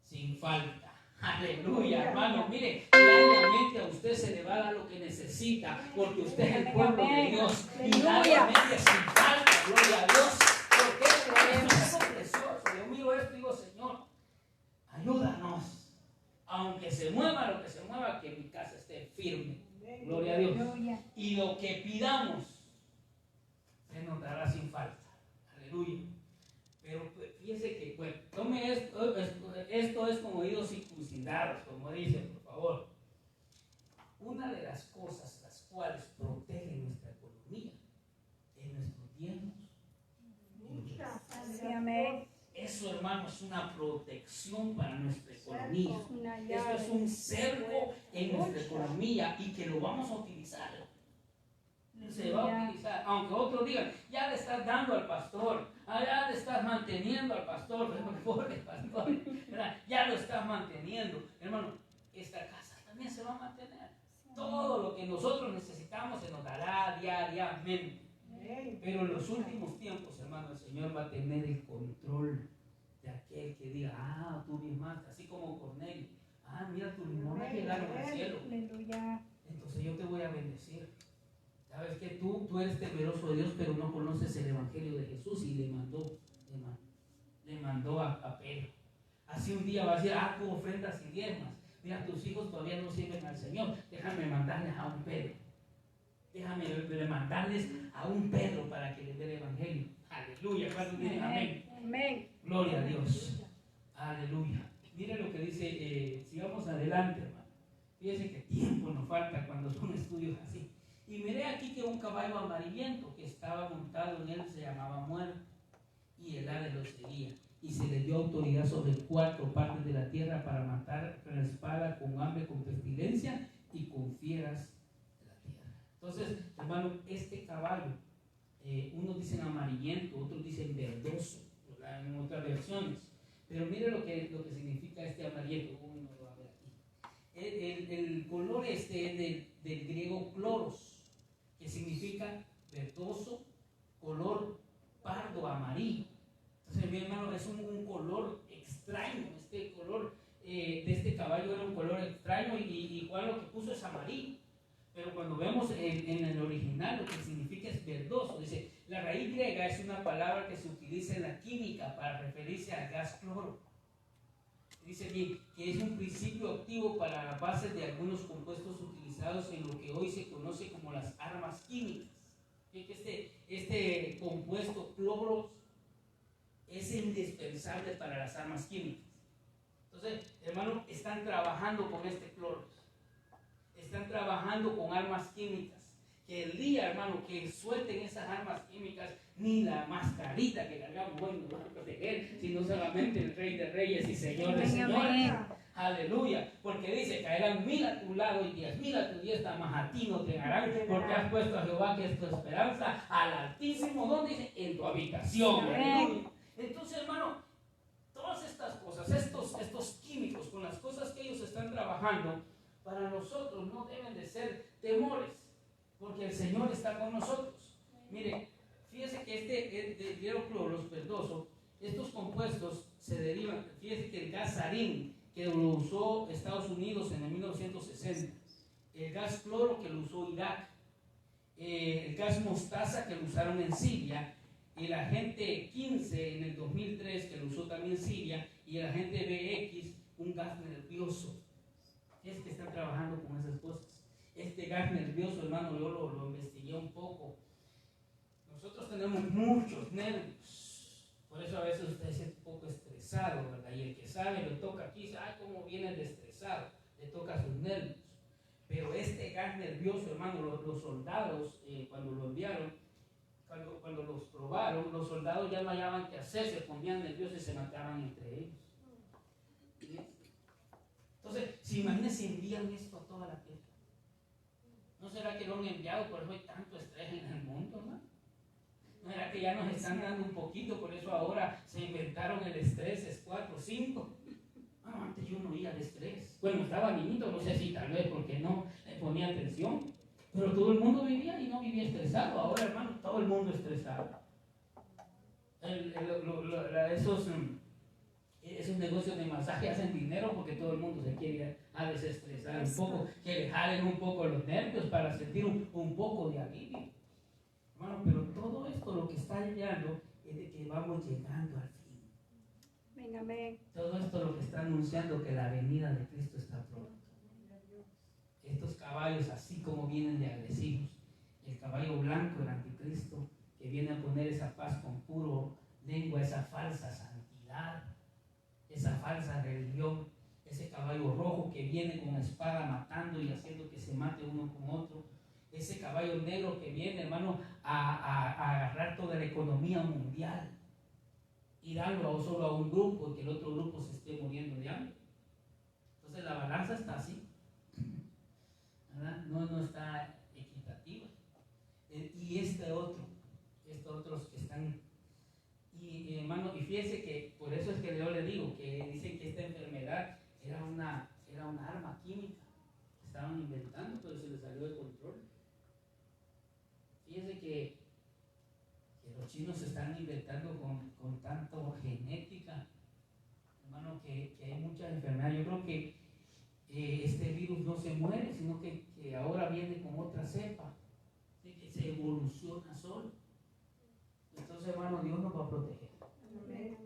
sin falta. Aleluya, hermano. Mire, diariamente a usted se le va a dar lo que necesita, porque usted es el pueblo de Dios. Y diariamente sin falta, gloria a Dios. Porque es algo precioso. Yo miro esto y digo: Señor, ayúdanos. Aunque se mueva lo que se mueva, que mi casa esté firme. Gloria a Dios. Y lo que pidamos se nos dará sin falta. Aleluya. Pero fíjese que, bueno, tome esto es como oídos circuncidados, como dicen, por favor. Una de las cosas las cuales protegen nuestra economía es nuestros diezmos. Amén. Eso, hermano, es una protección para nuestra economía. Esto es un cerco en nuestra economía y que lo vamos a utilizar. Se va a utilizar, aunque otros digan, ya le estás dando al pastor, ya le estás manteniendo al pastor, pobre pastor, ¿verdad? Ya lo estás manteniendo, hermano, esta casa también se va a mantener. Todo lo que nosotros necesitamos se nos dará diariamente. Pero en los últimos tiempos, hermano, el Señor va a tener el control de aquel que diga, tú bien más, así como Cornelio, mira, tu limosna llegaron al cielo. Aleluya. Entonces yo te voy a bendecir. Sabes que tú eres temeroso de Dios, pero no conoces el evangelio de Jesús, y le mandó a Pedro. Así un día va a decir, tu ofrendas y diezmas. Mira, tus hijos todavía no sirven al Señor. Déjame mandarles a un Pedro. Déjame mandarles a un Pedro para que les dé el evangelio. Aleluya. ¿Cuántos dicen amén? Amén. Gloria a Dios. Aleluya. Mire lo que dice, sigamos adelante, hermano. Fíjense que tiempo nos falta cuando son estudios así. Y miré aquí que un caballo amarillento que estaba montado en él se llamaba Muerte, y el Hades lo seguía. Y se le dio autoridad sobre 4 partes de la tierra para matar con la espada, con hambre, con pestilencia y con fieras de la tierra. Entonces, hermano, este caballo, unos dicen amarillento, otros dicen verdoso, ¿verdad? En otras versiones. Pero mire lo que significa este amarillento. Uno lo va a ver aquí. El color es del griego kloros, que significa verdoso, color pardo amarillo. Entonces, mi hermano, es un color extraño. Este color de este caballo era un color extraño, y igual lo que puso es amarillo. Pero cuando vemos en el original, lo que significa es verdoso. Dice, la raíz griega es una palabra que se utiliza en la química para referirse al gas cloro. Dice bien que es un principio activo para la base de algunos compuestos utilizados en lo que hoy se conoce como las armas químicas. Este compuesto cloro es indispensable para las armas químicas. Entonces, hermano, están trabajando con este cloro. Están trabajando con armas químicas. Que el día, hermano, que suelten esas armas químicas, ni la mascarita que cargamos hoy nos va a proteger, sino solamente el Rey de Reyes y Señor de Señores. Aleluya. Porque dice, caerán 1000 a tu lado y 10,000 a tu diestra, mas a ti no te harán, porque has puesto a Jehová, que es tu esperanza, al Altísimo, ¿dónde dice? En tu habitación. Aleluya. Entonces, hermano, todas estas cosas, estos químicos, con las cosas que ellos están trabajando, para nosotros no deben de ser temores, porque el Señor está con nosotros. Mire, fíjese que el hierocloros verdoso, estos compuestos se derivan. Fíjese que el gas sarín, que lo usó Estados Unidos en el 1960, el gas cloro, que lo usó Irak, el gas mostaza, que lo usaron en Siria, el agente 15 en el 2003, que lo usó también Siria, y el agente BX, un gas nervioso. Es que están trabajando con esas cosas. Este gas nervioso, hermano, yo lo investigué un poco. Nosotros tenemos muchos nervios. Por eso a veces usted es un poco estresado, ¿verdad? Y el que sabe lo toca aquí, dice, cómo viene de estresado. Le toca sus nervios. Pero este gas nervioso, hermano, los soldados, cuando lo enviaron, cuando los probaron, los soldados ya no hallaban qué hacer, se ponían nerviosos y se mataban entre ellos. Entonces, si imagínense, envían esto a toda la tierra. ¿No será que lo han enviado? Por eso hay tanto estrés en el mundo, ¿no? ¿No será que ya nos están dando un poquito? Por eso ahora se inventaron el estrés, es 4, 5. Antes yo no oía el estrés. Bueno, estaba niñito, no sé si tal vez porque no le ponía atención. Pero todo el mundo vivía y no vivía estresado. Ahora, hermano, todo el mundo estresado. Esos negocios de masaje hacen dinero porque todo el mundo se quiere a desestresar un poco, que le jalen un poco los nervios para sentir un poco de alivio. Hermano, pero todo esto lo que está llegando es de que vamos llegando al fin. Amén, amén. Todo esto lo que está anunciando que la venida de Cristo está pronto. Estos caballos, así como vienen de agresivos, el caballo blanco, el anticristo, que viene a poner esa paz con puro lengua, esa falsa santidad, esa falsa religión, ese caballo rojo que viene con la espada matando y haciendo que se mate uno con otro, ese caballo negro que viene, hermano, a agarrar toda la economía mundial y darlo solo a un grupo y que el otro grupo se esté muriendo de hambre. Entonces la balanza está así, ¿verdad? No está equitativa. hermano, y fíjese que por eso es que yo le digo que dicen que esta enfermedad era una arma química que estaban inventando, pero se les salió de control. Fíjese que los chinos se están inventando con tanto genética, hermano, que hay muchas enfermedades. Yo creo que este virus no se muere, sino que ahora viene con otra cepa, ¿sí? Que se evoluciona solo. Entonces, hermano, Dios nos va a proteger. Amén.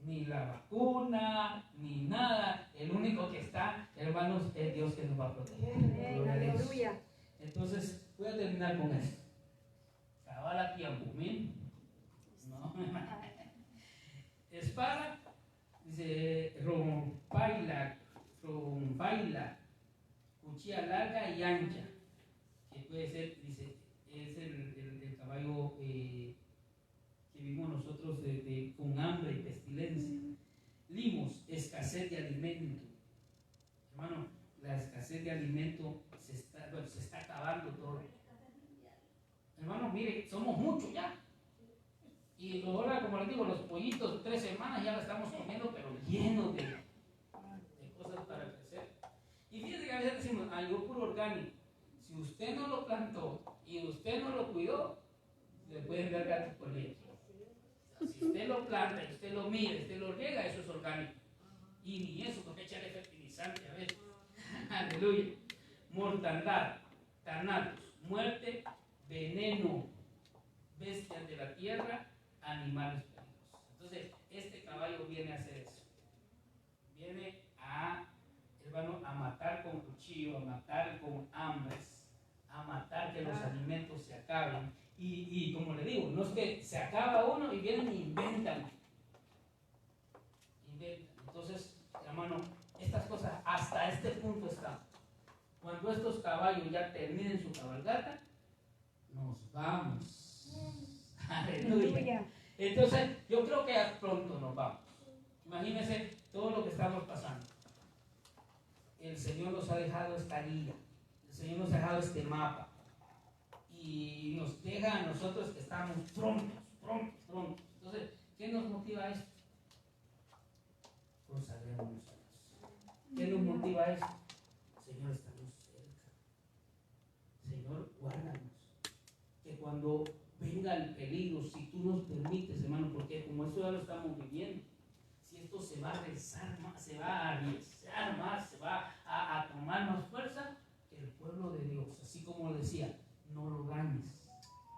Ni la vacuna, ni nada. El único que está, hermanos, es Dios que nos va a proteger. Amén. Aleluya. Entonces, voy a terminar con esto. Cabal a tiempo, ¿bien? No. Espada, dice, rompaila, cuchilla larga y ancha, que puede ser, dice, es el caballo que vimos nosotros con hambre y pestilencia. Limos, escasez de alimento. Hermano, la escasez de alimento se está acabando todo. Hermano, mire, somos muchos ya. Y ahora, como les digo, los pollitos, 3 semanas ya la estamos comiendo, pero llenos de cosas para crecer. Y fíjense que a veces decimos, algo puro orgánico. Si usted no lo plantó y usted no lo cuidó, le pueden dar gatos por leche. O sea, si usted lo planta y usted lo mide, usted lo riega, eso es orgánico. Y ni eso, porque echarle fertilizante a veces. Aleluya. Mortandad, tanatos, muerte, veneno, bestias de la tierra, animales peligrosos. Entonces, este caballo viene a hacer eso. Viene a, hermano, a matar con cuchillo, a matar con hambres, a matar que los alimentos se acaben. Y como le digo, no es que se acaba uno y vienen y inventan. Entonces, hermano, estas cosas hasta este punto están. Cuando estos caballos ya terminen su cabalgata, nos vamos. Aleluya. Entonces, yo creo que pronto nos vamos. Imagínense todo lo que estamos pasando. El Señor nos ha dejado esta guía. El Señor nos ha dejado este mapa. Y nos deja a nosotros que estamos prontos. Entonces, ¿qué nos motiva a esto? Consagrémonos a Dios. ¿Qué nos motiva a esto? Señor, estamos cerca. Señor, guárdanos. Que cuando venga el peligro, si tú nos permites, hermano, porque como eso ya lo estamos viviendo, si esto se va a rezar más, se va a arriesgar más, se va a tomar más fuerza, el pueblo de Dios, así como decía, no lo dañes.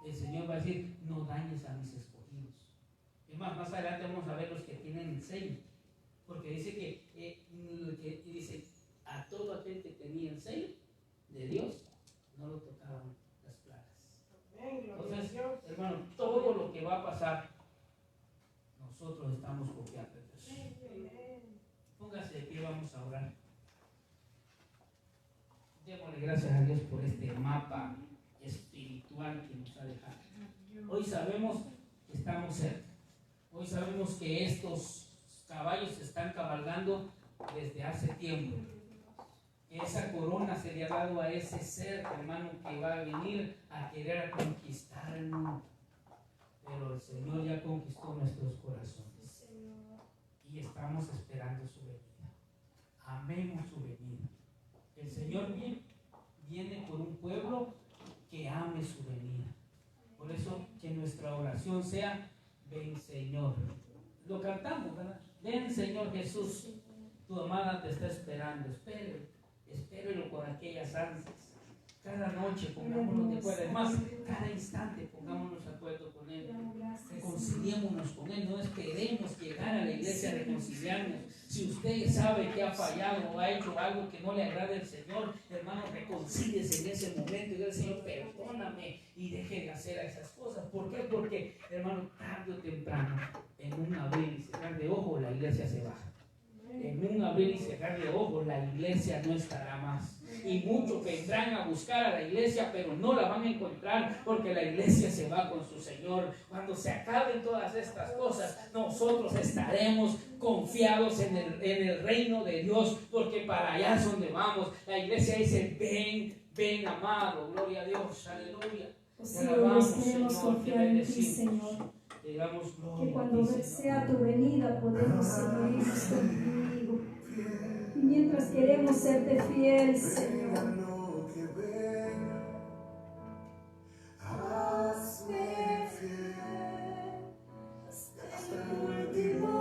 El Señor va a decir, no dañes a mis escogidos. Es más adelante vamos a ver los que tienen el sello, porque dice que dice, a todo aquel que tenía el sello de Dios, no lo tocaban las plagas. Entonces, hermano, todo lo que va a pasar, nosotros estamos confiando en Dios. Póngase de pie, vamos a orar. Démosle gracias a Dios por este mapa espiritual que nos ha dejado. Hoy sabemos que estamos cerca. Hoy sabemos que estos caballos se están cabalgando desde hace tiempo. Que esa corona se le ha dado a ese ser, hermano, que va a venir a querer conquistarnos. Pero el Señor ya conquistó nuestros corazones. Y estamos esperando su venida. Amemos su venida. El Señor viene por un pueblo que ame su venida. Por eso que nuestra oración sea, ven Señor. Lo cantamos, ¿verdad? Ven Señor Jesús, tu amada te está esperando. Espérelo con aquellas ansias. Cada noche pongámonos de acuerdo. Además, cada instante pongámonos de acuerdo con Él. Reconciliémonos con Él. No esperemos llegar a la iglesia a reconciliarnos. Si usted sabe que ha fallado o ha hecho algo que no le agrade al Señor, hermano, reconcíliese en ese momento y diga, Señor, perdóname y deje de hacer esas cosas. ¿Por qué? Porque, hermano, tarde o temprano, en un abrir y cerrar de ojos, la iglesia se baja. En un abrir y cerrar de ojos, la iglesia no estará más. Y muchos vendrán a buscar a la iglesia, pero no la van a encontrar porque la iglesia se va con su Señor. Cuando se acaben todas estas cosas, nosotros estaremos confiados en el reino de Dios, porque para allá es donde vamos. La iglesia dice, ven amado, gloria a Dios, aleluya. Señor, queremos confiar en ti, Señor. Te damos Que gloria. cuando sea tu venida podemos unirnos contigo. Y mientras queremos serte fiel, Señor. Hazme fiel hasta el último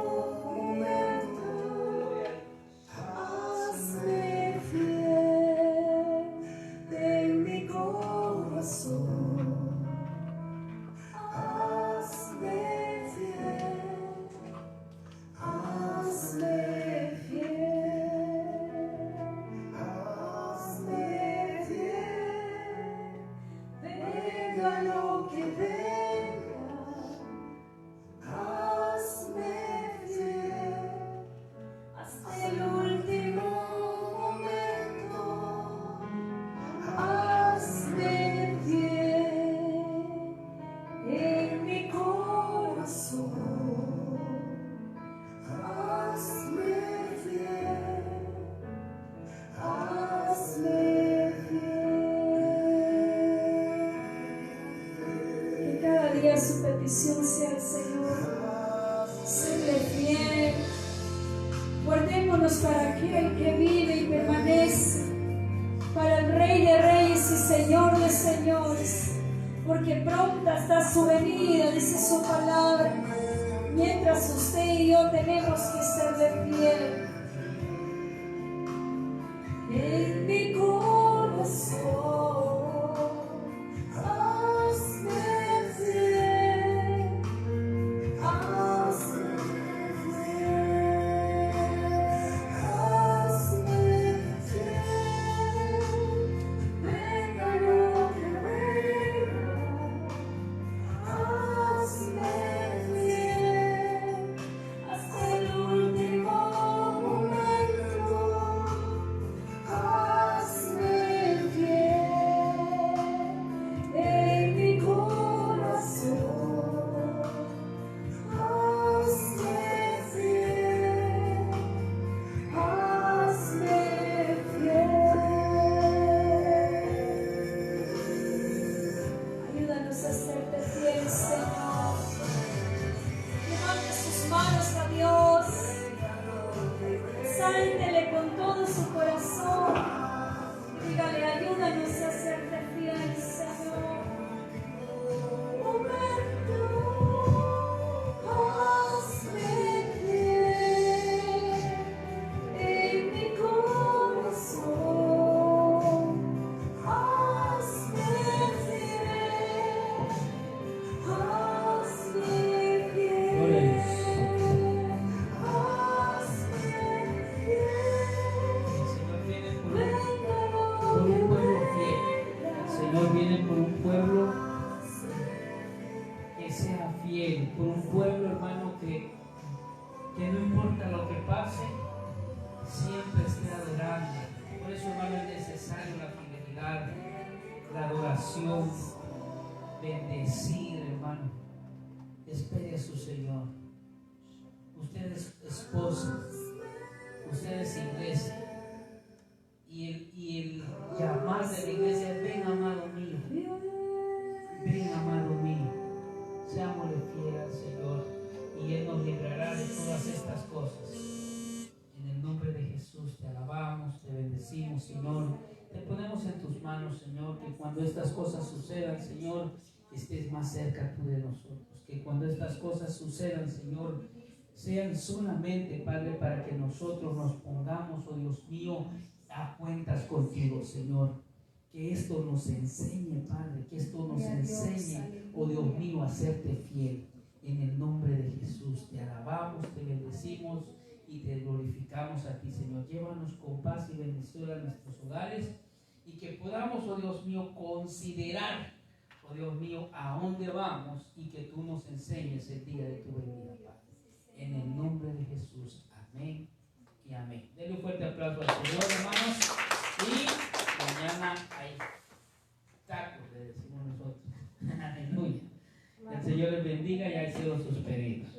momento. Hazme fiel en mi corazón. Hazme fiel, hazme fiel, hazme fiel, venga lo que venga, hazme fiel hasta el último momento, hazme fiel en mi corazón, hazme fiel, hazme fiel. Que cada día su petición sea el Señor, serle fiel. Guardémonos para aquel que vive y permanece, para el Rey de Reyes y Señor de Señores. Porque pronta está su venida, dice su palabra, mientras usted y yo tenemos que serle fiel. En mi corazón, hazme fiel, hazme fiel, hazme fiel, venga lo que venga. Hazme fiel hasta el último momento. Hazme fiel en mi corazón. Hazme fiel, hazme fiel. Ayúdanos a serte fiel, Señor. Levante sus manos a Dios. Sántele con todo su corazón. Dígale, ayúdanos a serte fiel, Señor. Momento, hazme fiel en mi corazón. Hazme fiel, hazme fiel, hazme fiel. El Señor viene por un pueblo que sea fiel, por un pueblo, hermano, que no importa lo que pase, siempre esté adorando. Por eso, hermano, es necesario la fidelidad, la adoración, bendecir, hermano. Espere a su Señor. Usted es esposa, usted es iglesia. Y el llamar de la iglesia es: ven, amado mío, ven, amado mío, seámosle fiel al Señor y Él nos librará de todas estas cosas. En el nombre de Jesús te alabamos, te bendecimos, Señor. Te ponemos en tus manos, Señor, que cuando estas cosas sucedan, Señor, estés más cerca tú de nosotros. Que cuando estas cosas sucedan, Señor, sean solamente, Padre, para que nosotros nos pongamos, oh Dios mío, a cuentas contigo, Señor. Que esto nos enseñe, Padre, que esto nos enseñe, oh Dios mío, a serte fiel. En el nombre de Jesús te alabamos, te bendecimos y te glorificamos a ti, Señor. Llévanos con paz y bendición a nuestros hogares y que podamos, oh Dios mío, considerar, oh Dios mío, a dónde vamos y que tú nos enseñes el día de tu venida, Padre. En el nombre de Jesús, amén y amén. Denle un fuerte aplauso al Señor, hermanos. Y mañana hay tacos, le decimos nosotros. Aleluya. El Señor les bendiga y ha sido sus pedidos.